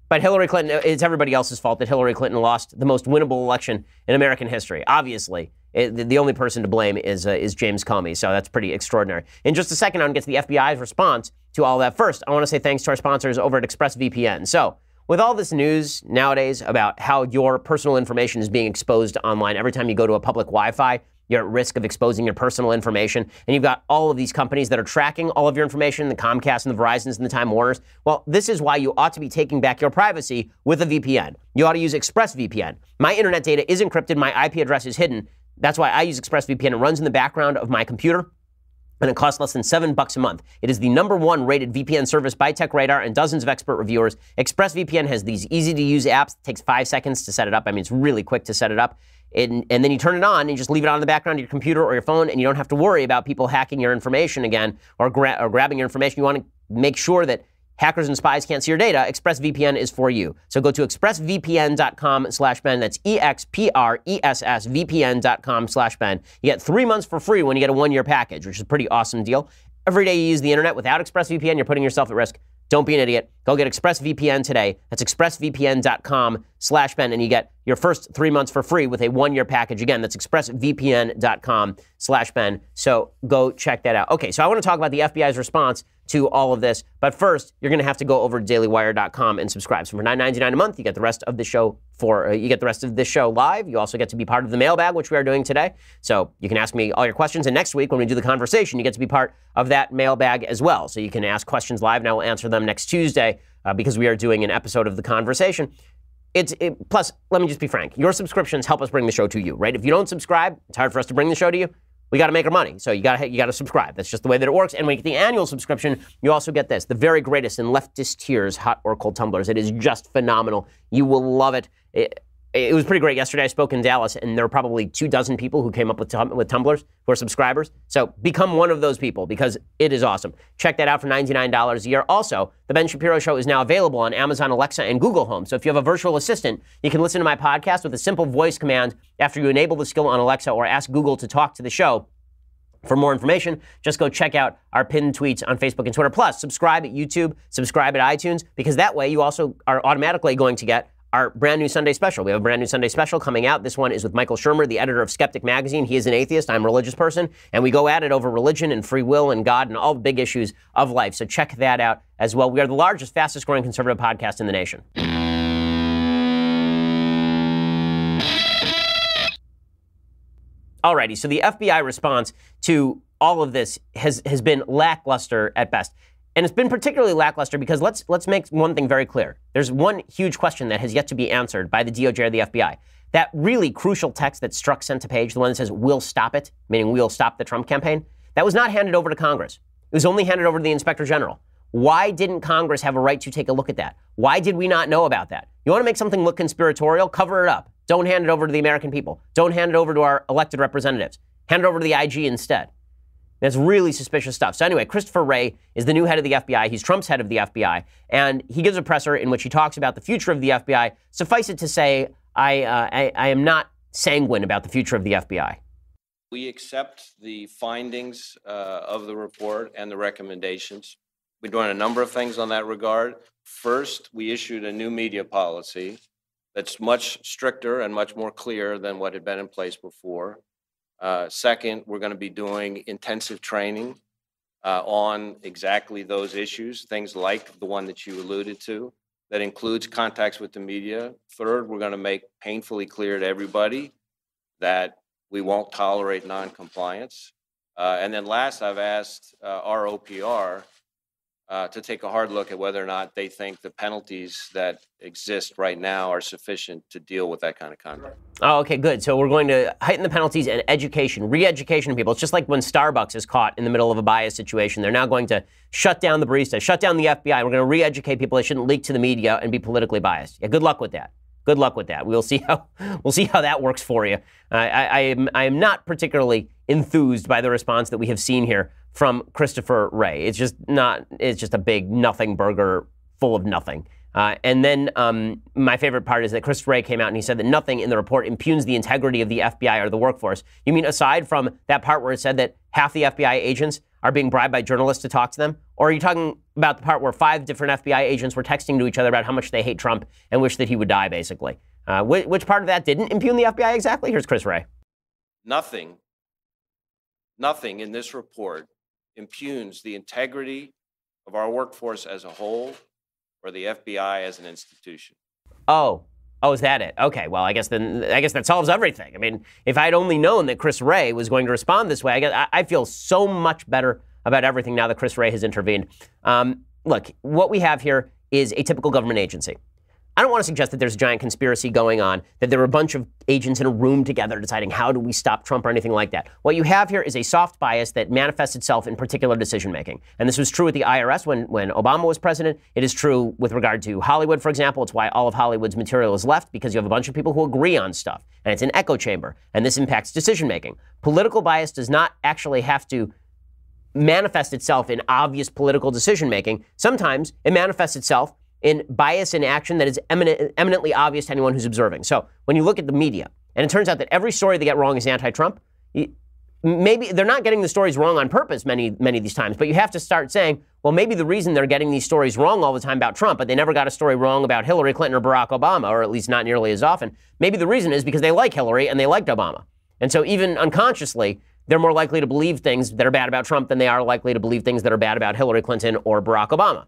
But Hillary Clinton, it's everybody else's fault that Hillary Clinton lost the most winnable election in American history. Obviously, the only person to blame is James Comey, so that's pretty extraordinary. In just a second, I'm going to get to the FBI's response to all that. First, I want to say thanks to our sponsors over at ExpressVPN. So, with all this news nowadays about how your personal information is being exposed online, every time you go to a public Wi-Fi, you're at risk of exposing your personal information. And you've got all of these companies that are tracking all of your information, the Comcast and the Verizons and the Time Warners. Well, this is why you ought to be taking back your privacy with a VPN. You ought to use ExpressVPN. My internet data is encrypted. My IP address is hidden. That's why I use ExpressVPN. It runs in the background of my computer, and it costs less than $7 a month. It is the #1 rated VPN service by TechRadar and dozens of expert reviewers. ExpressVPN has these easy-to-use apps. It takes 5 seconds to set it up. I mean, it's really quick to set it up. And then you turn it on and you just leave it on in the background of your computer or your phone, and you don't have to worry about people hacking your information again or grabbing your information. You want to make sure that hackers and spies can't see your data, ExpressVPN is for you. So go to expressvpn.com/Ben. That's EXPRESSVPN.com/Ben. You get 3 months for free when you get a 1-year package, which is a pretty awesome deal. Every day you use the internet without ExpressVPN, you're putting yourself at risk. Don't be an idiot. Go get ExpressVPN today. That's expressvpn.com/Ben, and you get your first 3 months for free with a 1-year package. Again, that's expressvpn.com/Ben. So go check that out. Okay, so I want to talk about the FBI's response to all of this. But first, you're going to have to go over to dailywire.com and subscribe. So for $9.99 a month, you get the rest of the show live. You also get to be part of the mailbag, which we are doing today. So you can ask me all your questions. And next week, when we do the conversation, you get to be part of that mailbag as well. So you can ask questions live, and I will answer them next Tuesday because we are doing an episode of the conversation. Plus, let me just be frank. Your subscriptions help us bring the show to you, right? If you don't subscribe, it's hard for us to bring the show to you. We got to make our money, so you got to subscribe. That's just the way that it works. And when you get the annual subscription, you also get this, the very greatest in leftist tears, hot or cold tumblers. It is just phenomenal. You will love it. It was pretty great. Yesterday I spoke in Dallas, and there were probably 24 people who came up with tumblers who are subscribers. So become one of those people because it is awesome. Check that out for $99 a year. Also, The Ben Shapiro Show is now available on Amazon Alexa and Google Home. So if you have a virtual assistant, you can listen to my podcast with a simple voice command after you enable the skill on Alexa or ask Google to talk to the show. For more information, just go check out our pinned tweets on Facebook and Twitter. Plus, subscribe at YouTube, subscribe at iTunes, because that way you also are automatically going to get our brand new Sunday special. We have a brand new Sunday special coming out. This one is with Michael Shermer, the editor of Skeptic Magazine. He is an atheist. I'm a religious person. And we go at it over religion and free will and God and all the big issues of life. So check that out as well. We are the largest, fastest growing conservative podcast in the nation. Alrighty, so the FBI response to all of this has been lackluster at best. And it's been particularly lackluster because let's make one thing very clear. There's one huge question that has yet to be answered by the DOJ or the FBI. That really crucial text that Strzok sent to Page, the one that says, "We'll stop it," meaning we'll stop the Trump campaign, that was not handed over to Congress. It was only handed over to the Inspector General. Why didn't Congress have a right to take a look at that? Why did we not know about that? You want to make something look conspiratorial? Cover it up. Don't hand it over to the American people. Don't hand it over to our elected representatives. Hand it over to the IG instead. That's really suspicious stuff. So anyway, Christopher Wray is the new head of the FBI. He's Trump's head of the FBI. And he gives a presser in which he talks about the future of the FBI. Suffice it to say, I am not sanguine about the future of the FBI. We accept the findings of the report and the recommendations. We're doing a number of things on that regard. First, we issued a new media policy that's much stricter and much more clear than what had been in place before. Second, we're going to be doing intensive training on exactly those issues, things like the one that you alluded to, that includes contacts with the media. Third, we're going to make painfully clear to everybody that we won't tolerate noncompliance. And then last, I've asked our OPR to take a hard look at whether or not they think the penalties that exist right now are sufficient to deal with that kind of conduct. Oh, okay, good. So we're going to heighten the penalties and education, re-education of people. It's just like when Starbucks is caught in the middle of a bias situation. They're now going to shut down the barista, shut down the FBI. We're going to re-educate people. They shouldn't leak to the media and be politically biased. Yeah, good luck with that. Good luck with that. We'll see how that works for you. I am not particularly enthused by the response that we have seen here from Christopher Wray. It's just a big nothing burger full of nothing. And then my favorite part is that Christopher Wray came out and he said that nothing in the report impugns the integrity of the FBI or the workforce. You mean aside from that part where it said that half the FBI agents are being bribed by journalists to talk to them? Or are you talking about the part where 5 different FBI agents were texting to each other about how much they hate Trump and wish that he would die, basically? Which part of that didn't impugn the FBI exactly? Here's Chris Wray. Nothing in this report impugns the integrity of our workforce as a whole or the FBI as an institution. Oh, is that it? Okay, well, I guess that solves everything. I mean, if I'd only known that Chris Wray was going to respond this way, I feel so much better about everything now that Chris Wray has intervened. Look, what we have here is a typical government agency. I don't want to suggest that there's a giant conspiracy going on, that there were a bunch of agents in a room together deciding how do we stop Trump or anything like that. What you have here is a soft bias that manifests itself in particular decision-making. And this was true with the IRS when Obama was president. It is true with regard to Hollywood, for example. It's why all of Hollywood's material is left, because you have a bunch of people who agree on stuff. And it's an echo chamber. And this impacts decision-making. Political bias does not actually have to manifest itself in obvious political decision-making. Sometimes it manifests itself in bias in action that is eminently obvious to anyone who's observing. So when you look at the media, and it turns out that every story they get wrong is anti-Trump, maybe they're not getting the stories wrong on purpose many of these times, but you have to start saying, well, maybe the reason they're getting these stories wrong all the time about Trump, but they never got a story wrong about Hillary Clinton or Barack Obama, or at least not nearly as often, maybe the reason is because they like Hillary and they liked Obama. And so even unconsciously, they're more likely to believe things that are bad about Trump than they are likely to believe things that are bad about Hillary Clinton or Barack Obama.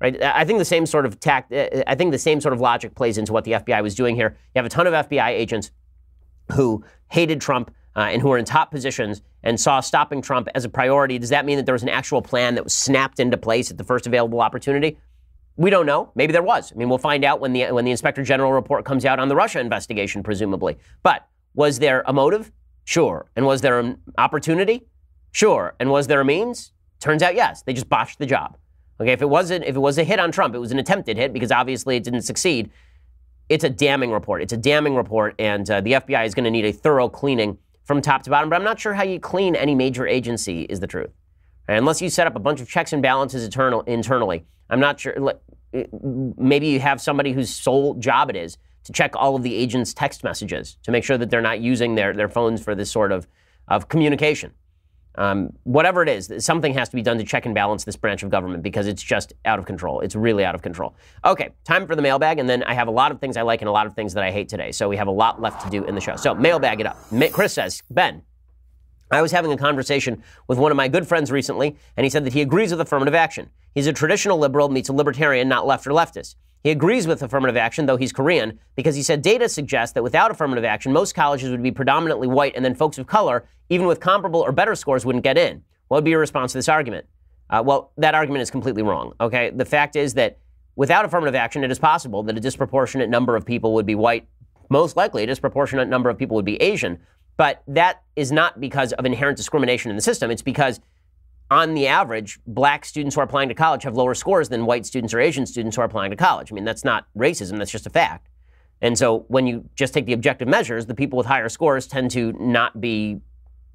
Right? I think the same sort of logic plays into what the FBI was doing here. You have a ton of FBI agents who hated Trump and who are in top positions and saw stopping Trump as a priority. Does that mean that there was an actual plan that was snapped into place at the first available opportunity? We don't know. Maybe there was. I mean, we'll find out when the Inspector General report comes out on the Russia investigation, presumably. But was there a motive? Sure. And was there an opportunity? Sure. And was there a means? Turns out yes. They just botched the job. Okay, if it was a hit on Trump, it was an attempted hit because obviously it didn't succeed. It's a damning report. It's a damning report, and the FBI is going to need a thorough cleaning from top to bottom. But I'm not sure how you clean any major agency, is the truth. Right? Unless you set up a bunch of checks and balances internally. I'm not sure. Maybe you have somebody whose sole job it is to check all of the agents' text messages to make sure that they're not using their phones for this sort of communication. Whatever it is, something has to be done to check and balance this branch of government because it's just out of control. It's really out of control. Okay, time for the mailbag, and then I have a lot of things I like and a lot of things that I hate today. So we have a lot left to do in the show. So mailbag it up. Chris says, Ben, I was having a conversation with one of my good friends recently, and he said that he agrees with affirmative action. He's a traditional liberal, meets a libertarian, not left or leftist. He agrees with affirmative action, though he's Korean, because he said data suggests that without affirmative action, most colleges would be predominantly white, and then folks of color, even with comparable or better scores, wouldn't get in. What would be your response to this argument? Well, that argument is completely wrong, okay? The fact is that without affirmative action, it is possible that a disproportionate number of people would be white. Most likely, a disproportionate number of people would be Asian. But that is not because of inherent discrimination in the system. It's because on the average, black students who are applying to college have lower scores than white students or Asian students who are applying to college. I mean, that's not racism, that's just a fact. And so when you just take the objective measures, the people with higher scores tend to not be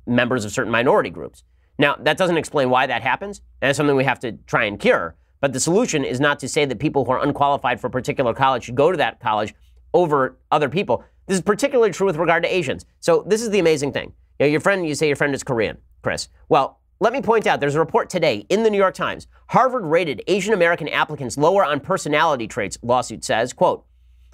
members of certain minority groups. Now, that doesn't explain why that happens, and it's something we have to try and cure. But the solution is not to say that people who are unqualified for a particular college should go to that college over other people. This is particularly true with regard to Asians. So this is the amazing thing. You say your friend is Korean, Chris. Well, let me point out, there's a report today in the New York Times. Harvard rated Asian American applicants lower on personality traits, lawsuit says, quote,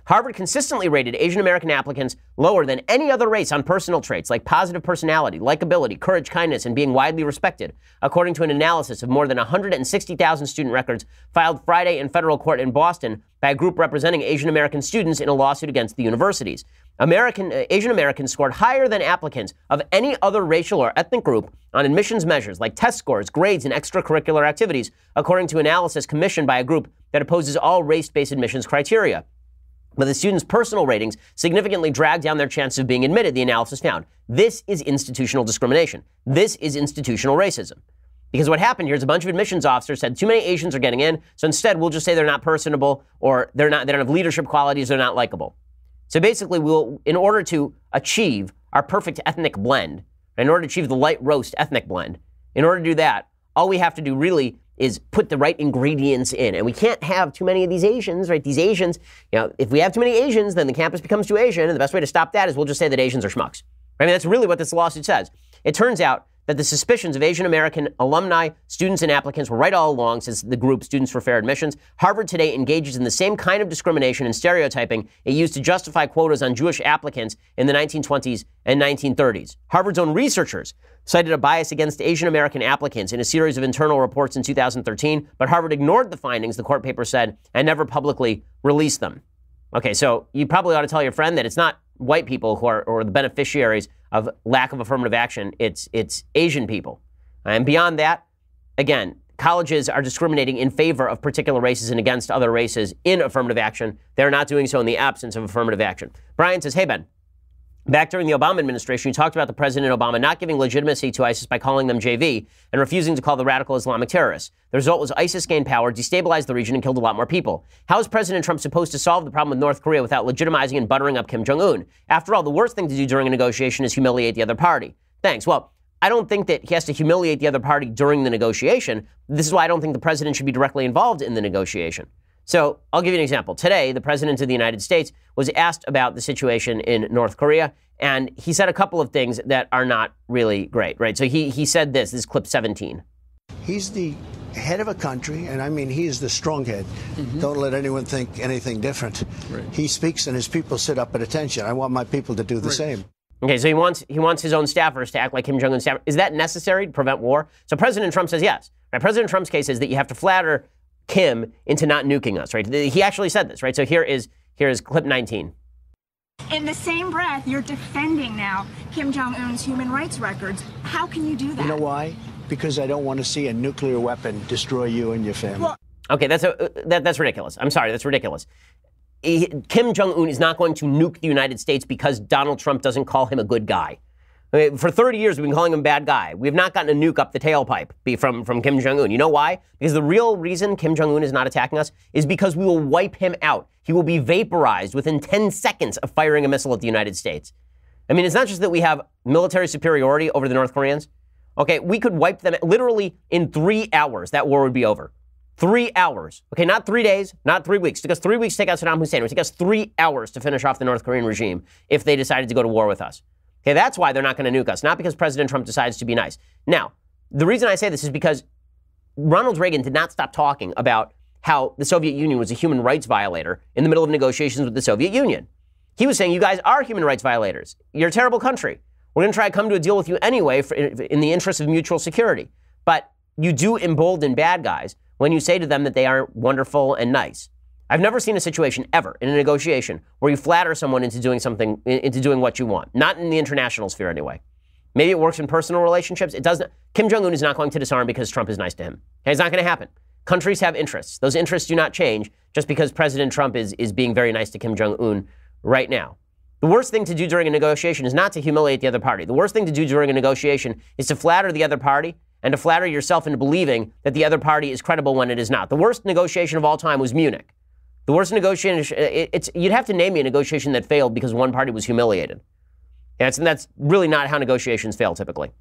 Harvard consistently rated Asian American applicants lower than any other race on personal traits like positive personality, likability, courage, kindness, and being widely respected, according to an analysis of more than 160,000 student records filed Friday in federal court in Boston by a group representing Asian American students in a lawsuit against the universities. Asian Americans scored higher than applicants of any other racial or ethnic group on admissions measures like test scores, grades, and extracurricular activities, according to analysis commissioned by a group that opposes all race-based admissions criteria. But the students' personal ratings significantly dragged down their chances of being admitted, the analysis found. This is institutional discrimination. This is institutional racism. Because what happened here is a bunch of admissions officers said too many Asians are getting in, so instead we'll just say they're not personable, or they don't have leadership qualities, they're not likable. So basically, in order to achieve our perfect ethnic blend, in order to achieve the light roast ethnic blend, in order to do that, all we have to do really is put the right ingredients in. And we can't have too many of these Asians, right? These Asians, if we have too many Asians, then the campus becomes too Asian. And the best way to stop that is we'll just say that Asians are schmucks. I mean, that's really what this lawsuit says. It turns out that the suspicions of Asian American alumni, students, and applicants were right all along, says the group Students for Fair Admissions. Harvard today engages in the same kind of discrimination and stereotyping it used to justify quotas on Jewish applicants in the 1920s and 1930s. Harvard's own researchers cited a bias against Asian American applicants in a series of internal reports in 2013, but Harvard ignored the findings, the court paper said, and never publicly released them. Okay, so you probably ought to tell your friend that it's not white people who are the beneficiaries of lack of affirmative action. It's Asian people. And beyond that, again, colleges are discriminating in favor of particular races and against other races in affirmative action. They're not doing so in the absence of affirmative action. Brian says, hey, Ben, back during the Obama administration, you talked about the President Obama not giving legitimacy to ISIS by calling them JV and refusing to call the radical Islamic terrorists. The result was ISIS gained power, destabilized the region, and killed a lot more people. How is President Trump supposed to solve the problem with North Korea without legitimizing and buttering up Kim Jong-un? After all, the worst thing to do during a negotiation is humiliate the other party. Thanks. Well, I don't think that he has to humiliate the other party during the negotiation. This is why I don't think the president should be directly involved in the negotiation. So I'll give you an example. Today, the president of the United States was asked about the situation in North Korea, and he said a couple of things that are not really great, right? So he said this is clip 17. He's the head of a country, and I mean, he is the strong head. Don't let anyone think anything different. Right. He speaks and his people sit up at attention. I want my people to do the same. Okay, so he wants his own staffers to act like Kim Jong-un's staffers. Is that necessary to prevent war? So President Trump says yes. Right? President Trump's case is that you have to flatter Kim into not nuking us, right? He actually said this, right? So here is clip 19. In the same breath, you're defending now Kim Jong-un's human rights records. How can you do that? You know why? Because I don't want to see a nuclear weapon destroy you and your family. Well, okay, that's ridiculous. I'm sorry, that's ridiculous. Kim Jong-un is not going to nuke the United States because Donald Trump doesn't call him a good guy. For 30 years, we've been calling him a bad guy. We have not gotten a nuke up the tailpipe from Kim Jong-un. You know why? Because the real reason Kim Jong-un is not attacking us is because we will wipe him out. He will be vaporized within 10 seconds of firing a missile at the United States. I mean, it's not just that we have military superiority over the North Koreans. Okay, we could wipe them literally in 3 hours. That war would be over. 3 hours. Okay, not 3 days, not 3 weeks. It took us 3 weeks to take out Saddam Hussein. It would take us 3 hours to finish off the North Korean regime if they decided to go to war with us. Okay, that's why they're not going to nuke us, not because President Trump decides to be nice. Now, the reason I say this is because Ronald Reagan did not stop talking about how the Soviet Union was a human rights violator in the middle of negotiations with the Soviet Union. He was saying, you guys are human rights violators. You're a terrible country. We're going to try to come to a deal with you anyway in the interest of mutual security. But you do embolden bad guys when you say to them that they aren't wonderful and nice. I've never seen a situation ever in a negotiation where you flatter someone into doing what you want. Not in the international sphere anyway. Maybe it works in personal relationships. It doesn't. Kim Jong-un is not going to disarm because Trump is nice to him. Okay, it's not going to happen. Countries have interests. Those interests do not change just because President Trump is being very nice to Kim Jong-un right now. The worst thing to do during a negotiation is not to humiliate the other party. The worst thing to do during a negotiation is to flatter the other party and to flatter yourself into believing that the other party is credible when it is not. The worst negotiation of all time was Munich. The worst negotiation, you'd have to name me a negotiation that failed because one party was humiliated. And that's really not how negotiations fail typically.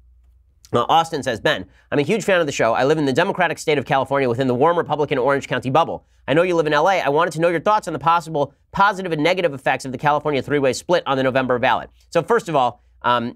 Austin says, Ben, I'm a huge fan of the show. I live in the Democratic state of California within the warm Republican Orange County bubble. I know you live in LA. I wanted to know your thoughts on the possible positive and negative effects of the California three-way split on the November ballot. So first of all,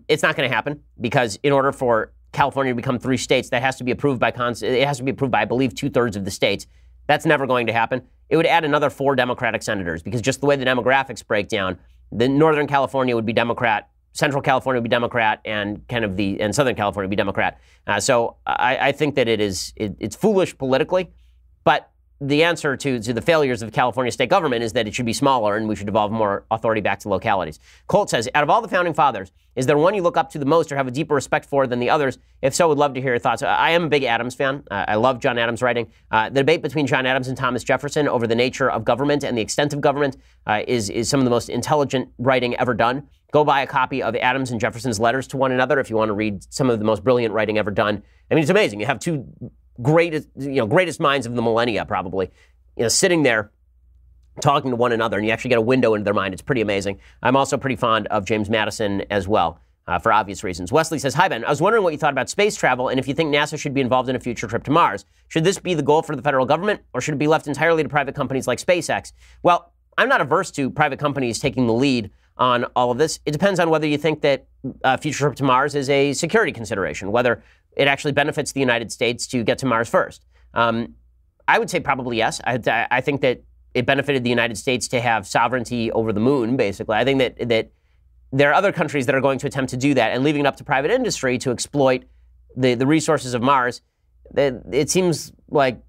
it's not going to happen because in order for California to become 3 states, that has to be approved by, it has to be approved by, I believe, 2/3 of the states. That's never going to happen. It would add another 4 Democratic senators because just the way the demographics break down, the Northern California would be Democrat, Central California would be Democrat, and and Southern California would be Democrat. So I think that it's foolish politically, but the answer to the failures of California state government is that it should be smaller and we should devolve more authority back to localities. Colt says, out of all the founding fathers, is there one you look up to the most or have a deeper respect for than the others? If so, would love to hear your thoughts. I am a big Adams fan. I love John Adams' writing. The debate between John Adams and Thomas Jefferson over the nature of government and the extent of government is some of the most intelligent writing ever done. Go buy a copy of Adams and Jefferson's letters to one another if you want to read some of the most brilliant writing ever done. I mean, it's amazing. You have 2 greatest minds of the millennia, probably, sitting there talking to one another, and you actually get a window into their mind. It's pretty amazing. I'm also pretty fond of James Madison as well, for obvious reasons. Wesley says, hi, Ben. I was wondering what you thought about space travel and if you think NASA should be involved in a future trip to Mars. Should this be the goal for the federal government, or should it be left entirely to private companies like SpaceX? Well, I'm not averse to private companies taking the lead on all of this. It depends on whether you think that a future trip to Mars is a security consideration, whether it actually benefits the United States to get to Mars first. I would say probably yes. I think that it benefited the United States to have sovereignty over the moon, basically. I think that there are other countries that are going to attempt to do that, and leaving it up to private industry to exploit the resources of Mars, it seems like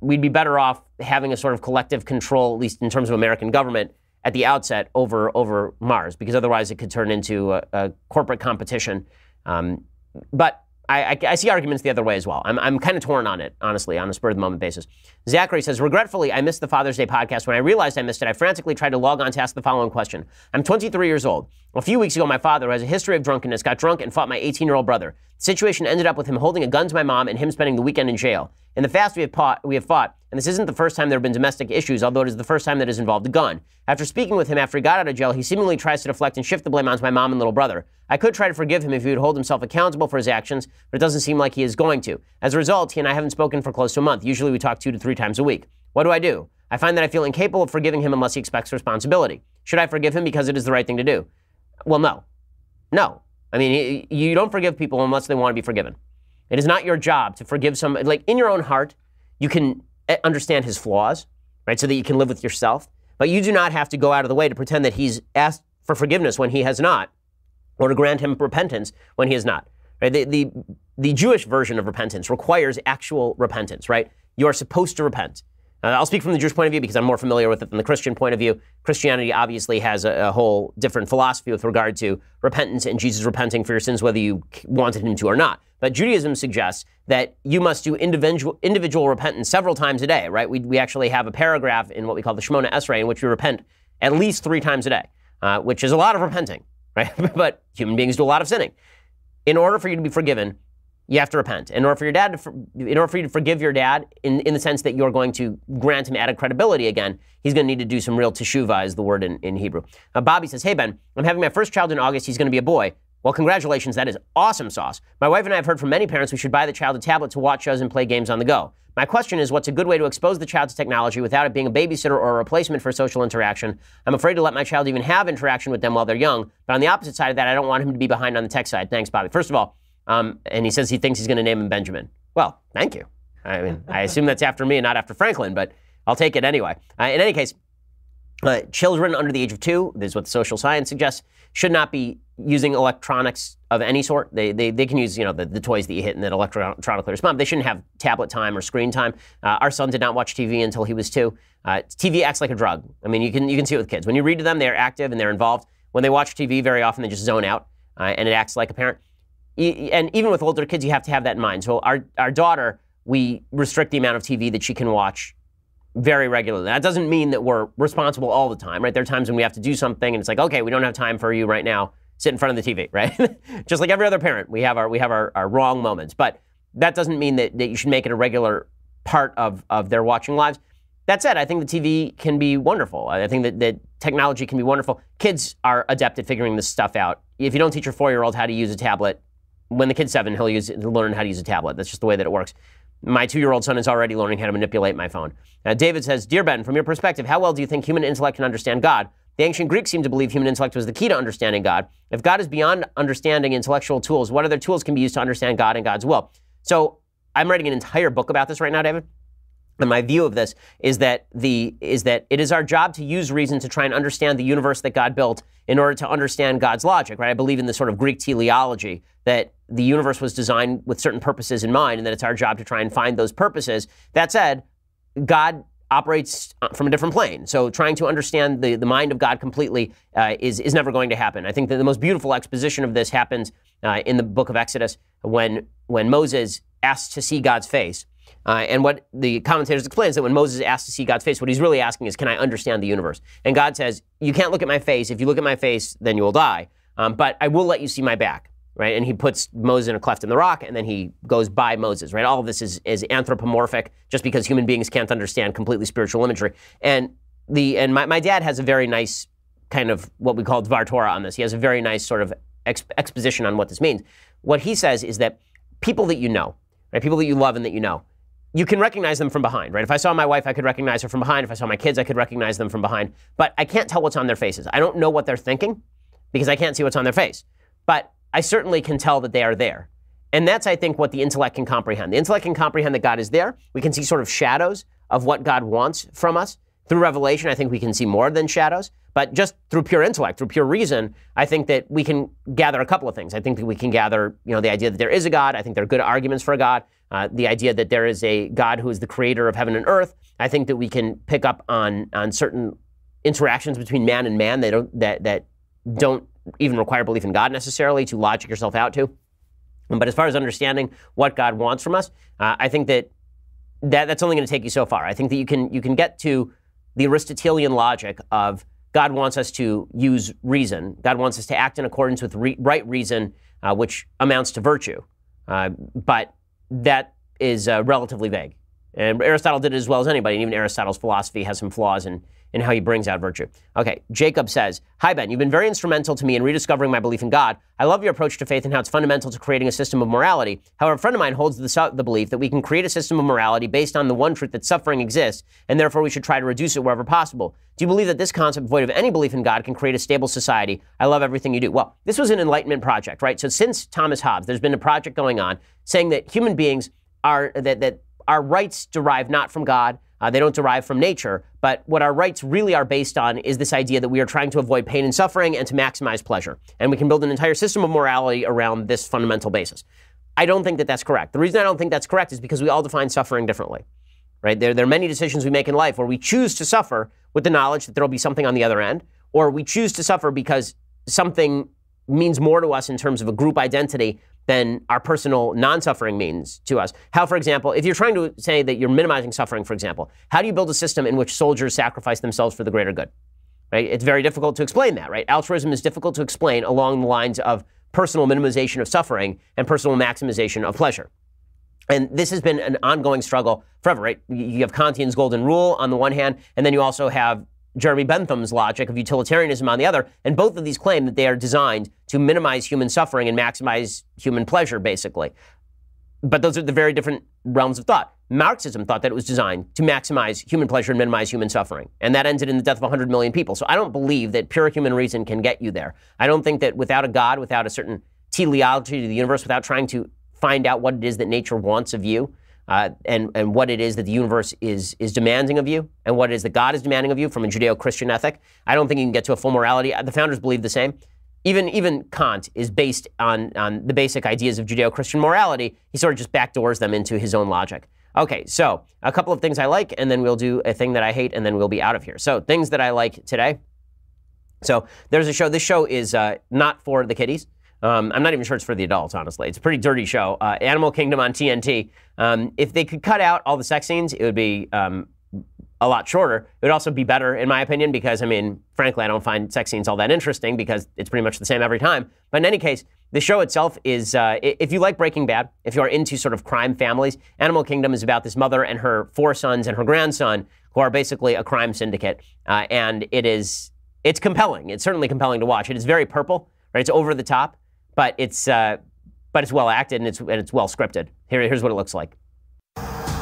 we'd be better off having a sort of collective control, at least in terms of American government, at the outset over Mars, because otherwise it could turn into a corporate competition. But I see arguments the other way as well. I'm kind of torn on it, honestly, on a spur-of-the-moment basis. Zachary says, regretfully, I missed the Father's Day podcast. When I realized I missed it, I frantically tried to log on to ask the following question. I'm 23 years old. A few weeks ago, my father, who has a history of drunkenness, got drunk and fought my 18-year-old brother. The situation ended up with him holding a gun to my mom and him spending the weekend in jail. In the past, we have fought, and this isn't the first time there have been domestic issues, although it is the first time that has involved a gun. After speaking with him after he got out of jail, he seemingly tries to deflect and shift the blame onto my mom and little brother. I could try to forgive him if he would hold himself accountable for his actions, but it doesn't seem like he is going to. As a result, he and I haven't spoken for close to a month. Usually we talk 2 to 3 times a week. What do? I find that I feel incapable of forgiving him unless he expects responsibility. Should I forgive him because it is the right thing to do? Well, no. No. I mean, you don't forgive people unless they want to be forgiven. It is not your job to forgive someone. Like, in your own heart, you can understand his flaws, right, so that you can live with yourself. But you do not have to go out of the way to pretend that he's asked for forgiveness when he has not, or to grant him repentance when he has not. Right? The Jewish version of repentance requires actual repentance, right? You are supposed to repent. I'll speak from the Jewish point of view because I'm more familiar with it than the Christian point of view. Christianity obviously has a whole different philosophy with regard to repentance and Jesus repenting for your sins, whether you wanted him to or not. But Judaism suggests that you must do individual repentance several times a day, right? We actually have a paragraph in what we call the Shemona Esrei in which we repent at least 3 times a day, which is a lot of repenting, right? But human beings do a lot of sinning. In order for you to be forgiven, you have to repent. In order for you to forgive your dad, in the sense that you're going to grant him added credibility again, he's going to need to do some real teshuvah, is the word in Hebrew. Bobby says, hey, Ben, I'm having my first child in August. He's going to be a boy. Well, congratulations. That is awesome sauce. My wife and I have heard from many parents we should buy the child a tablet to watch shows and play games on the go. My question is, what's a good way to expose the child to technology without it being a babysitter or a replacement for social interaction? I'm afraid to let my child even have interaction with them while they're young. But on the opposite side of that, I don't want him to be behind on the tech side. Thanks, Bobby. First of all, and he says he thinks he's going to name him Benjamin. Well, thank you. I mean, I assume that's after me and not after Franklin, but I'll take it anyway. In any case, children under the age of 2, this is what the social science suggests, should not be using electronics of any sort. They can use, the toys that you hit and that electronically respond. They shouldn't have tablet time or screen time. Our son did not watch TV until he was 2. TV acts like a drug. I mean, you can see it with kids. When you read to them, they're active and they're involved. When they watch TV, very often they just zone out, and it acts like a parent. And even with older kids, you have to have that in mind. So our daughter, we restrict the amount of TV that she can watch very regularly. That doesn't mean that we're responsible all the time, right? There are times when we have to do something and it's like, okay, we don't have time for you right now. Sit in front of the TV, right? Just like every other parent, we have our wrong moments. But that doesn't mean that you should make it a regular part of their watching lives. That said, I think the TV can be wonderful. I think that technology can be wonderful. Kids are adept at figuring this stuff out. If you don't teach your 4-year-old how to use a tablet, when the kid's 7, he'll learn how to use a tablet. That's just the way that it works. My 2-year-old son is already learning how to manipulate my phone. David says, Dear Ben, from your perspective, how well do you think human intellect can understand God? The ancient Greeks seemed to believe human intellect was the key to understanding God. If God is beyond understanding intellectual tools, what other tools can be used to understand God and God's will? So I'm writing an entire book about this right now, David. And my view of this is that it is our job to use reason to try and understand the universe that God built in order to understand God's logic, right? I believe in this sort of Greek teleology that the universe was designed with certain purposes in mind and that it's our job to try and find those purposes. That said, God operates from a different plane. So trying to understand the mind of God completely is never going to happen. I think that the most beautiful exposition of this happens in the book of Exodus when Moses asks to see God's face. And what the commentators explain is that when Moses asks to see God's face, what he's really asking is, can I understand the universe? And God says, you can't look at my face. If you look at my face, then you will die. But I will let you see my back, right? And he puts Moses in a cleft in the rock, and then he goes by Moses, right? All of this is anthropomorphic, just because human beings can't understand completely spiritual imagery. And my dad has a very nice kind of what we call Dvar Torah on this. He has a very nice sort of exposition on what this means. What he says is that people that you know, right? People that you love and that you know, you can recognize them from behind, right? If I saw my wife, I could recognize her from behind. If I saw my kids, I could recognize them from behind. But I can't tell what's on their faces. I don't know what they're thinking because I can't see what's on their face. But I certainly can tell that they are there. And that's, I think, what the intellect can comprehend. The intellect can comprehend that God is there. We can see sort of shadows of what God wants from us. Through revelation, I think we can see more than shadows. But just through pure intellect, through pure reason, I think that we can gather a couple of things. I think that we can gather, the idea that there is a God. I think there are good arguments for a God. The idea that there is a God who is the creator of heaven and earth. I think that we can pick up on certain interactions between man and man that don't even require belief in God necessarily to logic yourself out to. But as far as understanding what God wants from us, I think that's only going to take you so far. I think that you can get to the Aristotelian logic of God wants us to use reason. God wants us to act in accordance with right reason, which amounts to virtue. But that is relatively vague. And Aristotle did it as well as anybody, and even Aristotle's philosophy has some flaws in how he brings out virtue. Okay, Jacob says, "Hi, Ben. You've been very instrumental to me in rediscovering my belief in God. I love your approach to faith and how it's fundamental to creating a system of morality. However, a friend of mine holds the belief that we can create a system of morality based on the one truth that suffering exists, and therefore we should try to reduce it wherever possible. Do you believe that this concept, void of any belief in God, can create a stable society? I love everything you do." Well, this was an Enlightenment project, right? So since Thomas Hobbes, there's been a project going on saying that human beings are, that our rights derive not from God, they don't derive from nature, but what our rights really are based on is this idea that we are trying to avoid pain and suffering and to maximize pleasure. And we can build an entire system of morality around this fundamental basis. I don't think that that's correct. The reason I don't think that's correct is because we all define suffering differently, right? There are many decisions we make in life where we choose to suffer with the knowledge that there will be something on the other end, or we choose to suffer because something means more to us in terms of a group identity than our personal non-suffering means to us. How, for example, if you're trying to say that you're minimizing suffering, for example, how do you build a system in which soldiers sacrifice themselves for the greater good? Right? It's very difficult to explain that, right? Altruism is difficult to explain along the lines of personal minimization of suffering and personal maximization of pleasure. And this has been an ongoing struggle forever, right? You have Kantian's golden rule on the one hand, and then you also have Jeremy Bentham's logic of utilitarianism on the other, and both of these claim that they are designed to minimize human suffering and maximize human pleasure, basically. But those are the very different realms of thought. Marxism thought that it was designed to maximize human pleasure and minimize human suffering, and that ended in the death of 100 million people. So I don't believe that pure human reason can get you there. I don't think that without a God, without a certain teleology to the universe, without trying to find out what it is that nature wants of you, and what it is that the universe is demanding of you, and what it is that God is demanding of you from a Judeo-Christian ethic, I don't think you can get to a full morality. The founders believe the same. Even Kant is based on the basic ideas of Judeo-Christian morality. He sort of just backdoors them into his own logic. Okay, so a couple of things I like, and then we'll do a thing that I hate, and then we'll be out of here. So things that I like today. So there's a show. This show is not for the kiddies. I'm not even sure it's for the adults, honestly. It's a pretty dirty show. Animal Kingdom on TNT. If they could cut out all the sex scenes, it would be a lot shorter. It would also be better, in my opinion, because, I mean, frankly, I don't find sex scenes all that interesting because it's pretty much the same every time. But in any case, the show itself is, if you like Breaking Bad, if you are into sort of crime families, Animal Kingdom is about this mother and her 4 sons and her grandson who are basically a crime syndicate. And it's compelling. It's certainly compelling to watch. It is very purple, right? It's over the top. But it's well acted and it's well scripted. Here's what it looks like.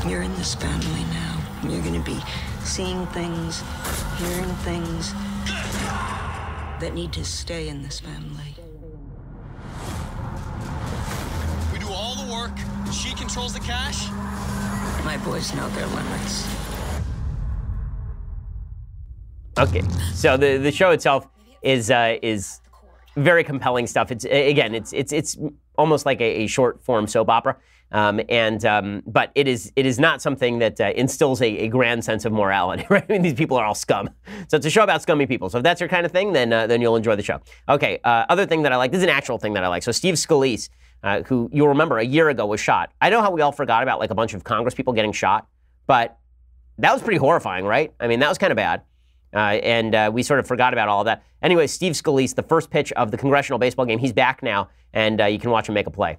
You're in this family now. You're going to be seeing things, hearing things that need to stay in this family. We do all the work. She controls the cash. My boys know their limits. Okay, so the show itself is very compelling stuff. It's almost like a short form soap opera, but it is not something that instills a grand sense of morality. Right? I mean, these people are all scum. So it's a show about scummy people. So if that's your kind of thing, then you'll enjoy the show. Okay, other thing that I like. This is an actual thing that I like. So Steve Scalise, who you'll remember a year ago was shot. I know how we all forgot about like a bunch of Congress people getting shot, but that was pretty horrifying, right? I mean, that was kind of bad. And we sort of forgot about all of that. Anyway, Steve Scalise, the first pitch of the congressional baseball game, he's back now, and you can watch him make a play.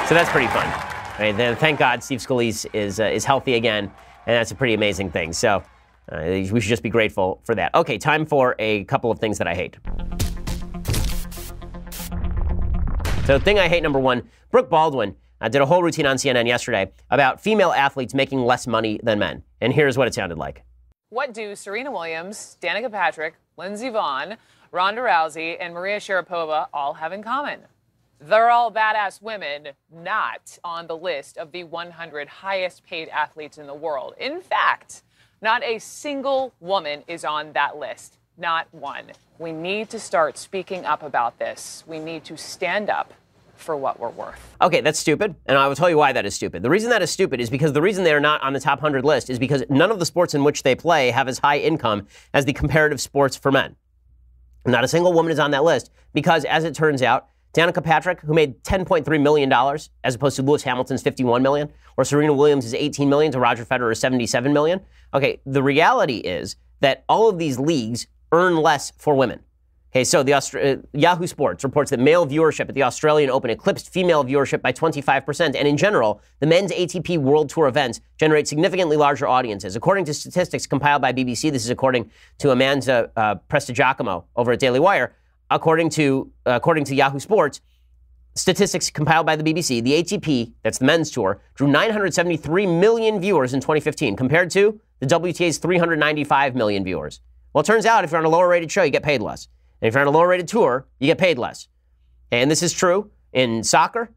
So that's pretty fun. Right? Then, thank God Steve Scalise is healthy again, and that's a pretty amazing thing. So we should just be grateful for that. Okay, time for a couple of things that I hate. So thing I hate, number one, Brooke Baldwin did a whole routine on CNN yesterday about female athletes making less money than men. And here's what it sounded like. What do Serena Williams, Danica Patrick, Lindsey Vonn, Ronda Rousey, and Maria Sharapova all have in common? They're all badass women, not on the list of the 100 highest paid athletes in the world. In fact, not a single woman is on that list. Not one. We need to start speaking up about this. We need to stand up for what we're worth. Okay, that's stupid, and I will tell you why that is stupid. The reason that is stupid is because the reason they are not on the top 100 list is because none of the sports in which they play have as high income as the comparative sports for men. Not a single woman is on that list because, as it turns out, Danica Patrick, who made $10.3 million as opposed to Lewis Hamilton's $51 million, or Serena Williams' $18 million to Roger Federer's $77 million. Okay, the reality is that all of these leagues earn less for women. Okay, so the Yahoo Sports reports that male viewership at the Australian Open eclipsed female viewership by 25%. And in general, the men's ATP World Tour events generate significantly larger audiences. According to statistics compiled by BBC, this is according to Amanda Prestigiacomo over at Daily Wire. According to Yahoo Sports, statistics compiled by the BBC, the ATP, that's the men's tour, drew 973 million viewers in 2015 compared to the WTA's 395 million viewers. Well, it turns out if you're on a lower rated show, you get paid less. And if you're on a lower rated tour, you get paid less. And this is true in soccer,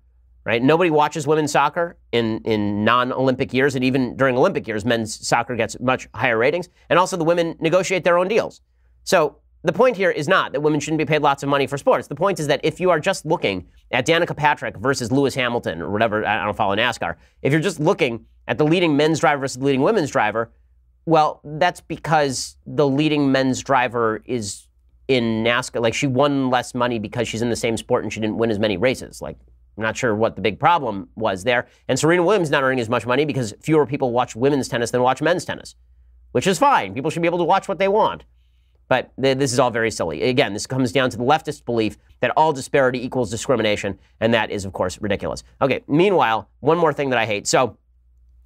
right? Nobody watches women's soccer in non-Olympic years. And even during Olympic years, men's soccer gets much higher ratings. And also the women negotiate their own deals. So the point here is not that women shouldn't be paid lots of money for sports. The point is that if you are just looking at Danica Patrick versus Lewis Hamilton or whatever, I don't follow NASCAR. If you're just looking at the leading men's driver versus the leading women's driver, well, that's because the leading men's driver is in NASCAR. Like, she won less money because she's in the same sport and she didn't win as many races. Like, I'm not sure what the big problem was there. And Serena Williams not earning as much money because fewer people watch women's tennis than watch men's tennis, which is fine. People should be able to watch what they want. But this is all very silly. Again, this comes down to the leftist belief that all disparity equals discrimination, and that is, of course, ridiculous. Okay, meanwhile, one more thing that I hate. So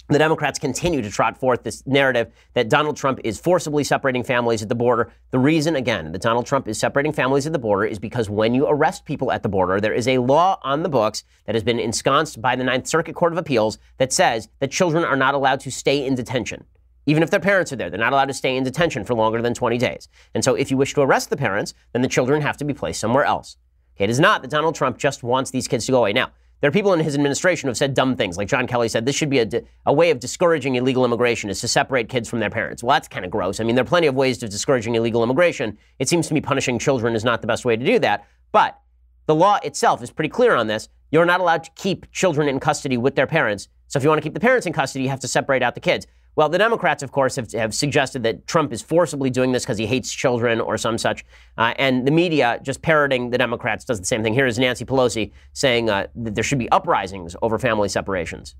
the Democrats continue to trot forth this narrative that Donald Trump is forcibly separating families at the border. The reason, again, that Donald Trump is separating families at the border is because when you arrest people at the border, there is a law on the books that has been ensconced by the Ninth Circuit Court of Appeals that says that children are not allowed to stay in detention. Even if their parents are there, they're not allowed to stay in detention for longer than 20 days. And so if you wish to arrest the parents, then the children have to be placed somewhere else. Okay, it is not that Donald Trump just wants these kids to go away. Now, there are people in his administration who have said dumb things, like John Kelly said, this should be a way of discouraging illegal immigration is to separate kids from their parents. Well, that's kind of gross. I mean, there are plenty of ways of discouraging illegal immigration. It seems to me punishing children is not the best way to do that. But the law itself is pretty clear on this. You're not allowed to keep children in custody with their parents. So if you want to keep the parents in custody, you have to separate out the kids. Well, the Democrats, of course, have suggested that Trump is forcibly doing this because he hates children or some such. And the media, just parroting the Democrats, does the same thing. Here is Nancy Pelosi saying that there should be uprisings over family separations.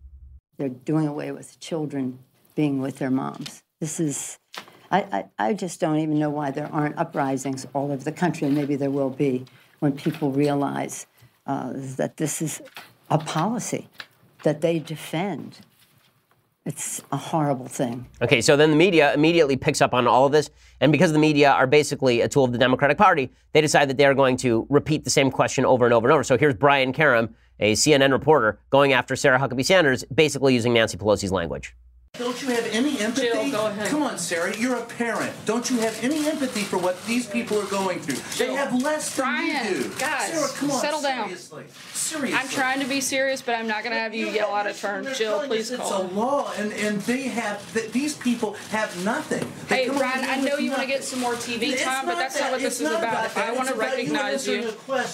They're doing away with children being with their moms. This is, I just don't even know why there aren't uprisings all over the country, and maybe there will be when people realize that this is a policy that they defend. It's a horrible thing. Okay, so then the media immediately picks up on all of this, and because the media are basically a tool of the Democratic Party, they decide that they're going to repeat the same question over and over and over. So here's Brian Karam, a CNN reporter, going after Sarah Huckabee Sanders, basically using Nancy Pelosi's language. Don't you have any empathy? Jill, go ahead. Come on, Sarah, you're a parent. Don't you have any empathy for what these people are going through? Jill, they have less than Brian, you do. Guys, Sarah, come on, settle down. Seriously. I'm trying to be serious, but I'm not going to have you yell out of turn. Jill, please it's call. It's a law, and they have, these people have nothing. Hey, Brian, I know you want to get some more TV time, but that's not what this is about. If I want to recognize you,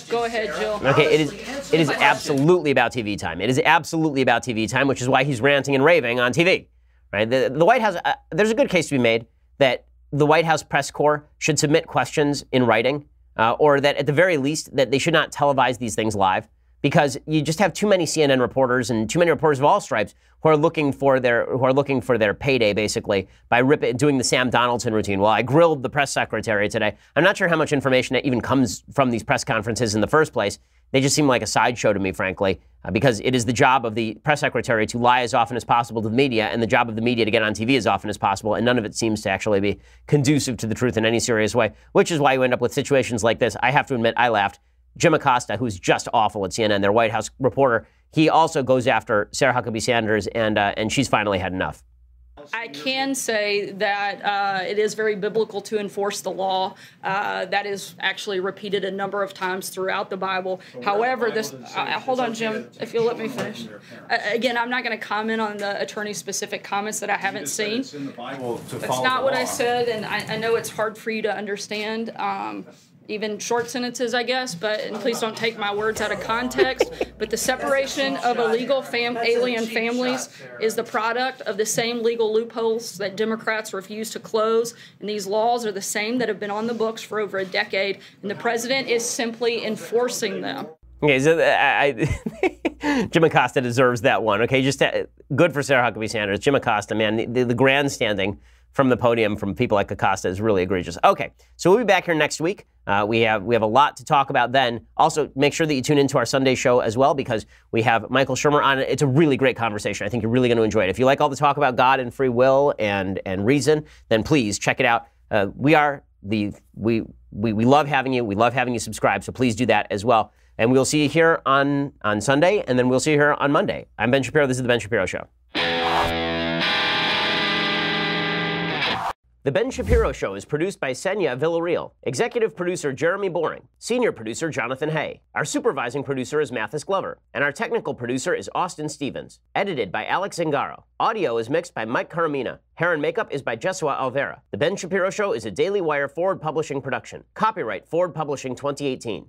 go ahead, Jill. Okay, it is absolutely about TV time. It is absolutely about TV time, which is why he's ranting and raving on TV. Right? The White House, there's a good case to be made that the White House press corps should submit questions in writing, or that at the very least that they should not televise these things live, because you just have too many CNN reporters and too many reporters of all stripes who are looking for their payday, basically, by doing the Sam Donaldson routine. Well, I grilled the press secretary today. I'm not sure how much information that even comes from these press conferences in the first place. They just seem like a sideshow to me, frankly, because it is the job of the press secretary to lie as often as possible to the media, and the job of the media to get on TV as often as possible, and none of it seems to actually be conducive to the truth in any serious way, which is why you end up with situations like this. I have to admit, I laughed. Jim Acosta, who's just awful at CNN, their White House reporter, he also goes after Sarah Huckabee Sanders, and she's finally had enough. I can say that it is very biblical to enforce the law. That is actually repeated a number of times throughout the Bible. However, this hold on, Jim, if you'll let me finish. Again, I'm not going to comment on the attorney's specific comments that I haven't seen. That's not what I said, and I know it's hard for you to understand. Even short sentences, I guess, and please don't take my words out of context, but the separation of illegal alien families is the product of the same legal loopholes that Democrats refuse to close, and these laws are the same that have been on the books for over a decade, and the president is simply enforcing them. Okay, so Jim Acosta deserves that one. Okay, just good for Sarah Huckabee Sanders. Jim Acosta, man, the grandstanding from the podium from people like Acosta is really egregious. Okay, so we'll be back here next week. We have a lot to talk about then. Also, make sure that you tune into our Sunday show as well, because we have Michael Shermer on it. It's a really great conversation. I think you're really going to enjoy it. If you like all the talk about God and free will and reason, then please check it out. We love having you. We love having you subscribe. So please do that as well. And we'll see you here on Sunday, and then we'll see you here on Monday. I'm Ben Shapiro. This is The Ben Shapiro Show. The Ben Shapiro Show is produced by Senya Villarreal, executive producer Jeremy Boring, senior producer Jonathan Hay. Our supervising producer is Mathis Glover, and our technical producer is Austin Stevens. Edited by Alex Zingaro. Audio is mixed by Mike Caramina. Hair and makeup is by Jesua Alvera. The Ben Shapiro Show is a Daily Wire Forward Publishing production. Copyright Forward Publishing 2018.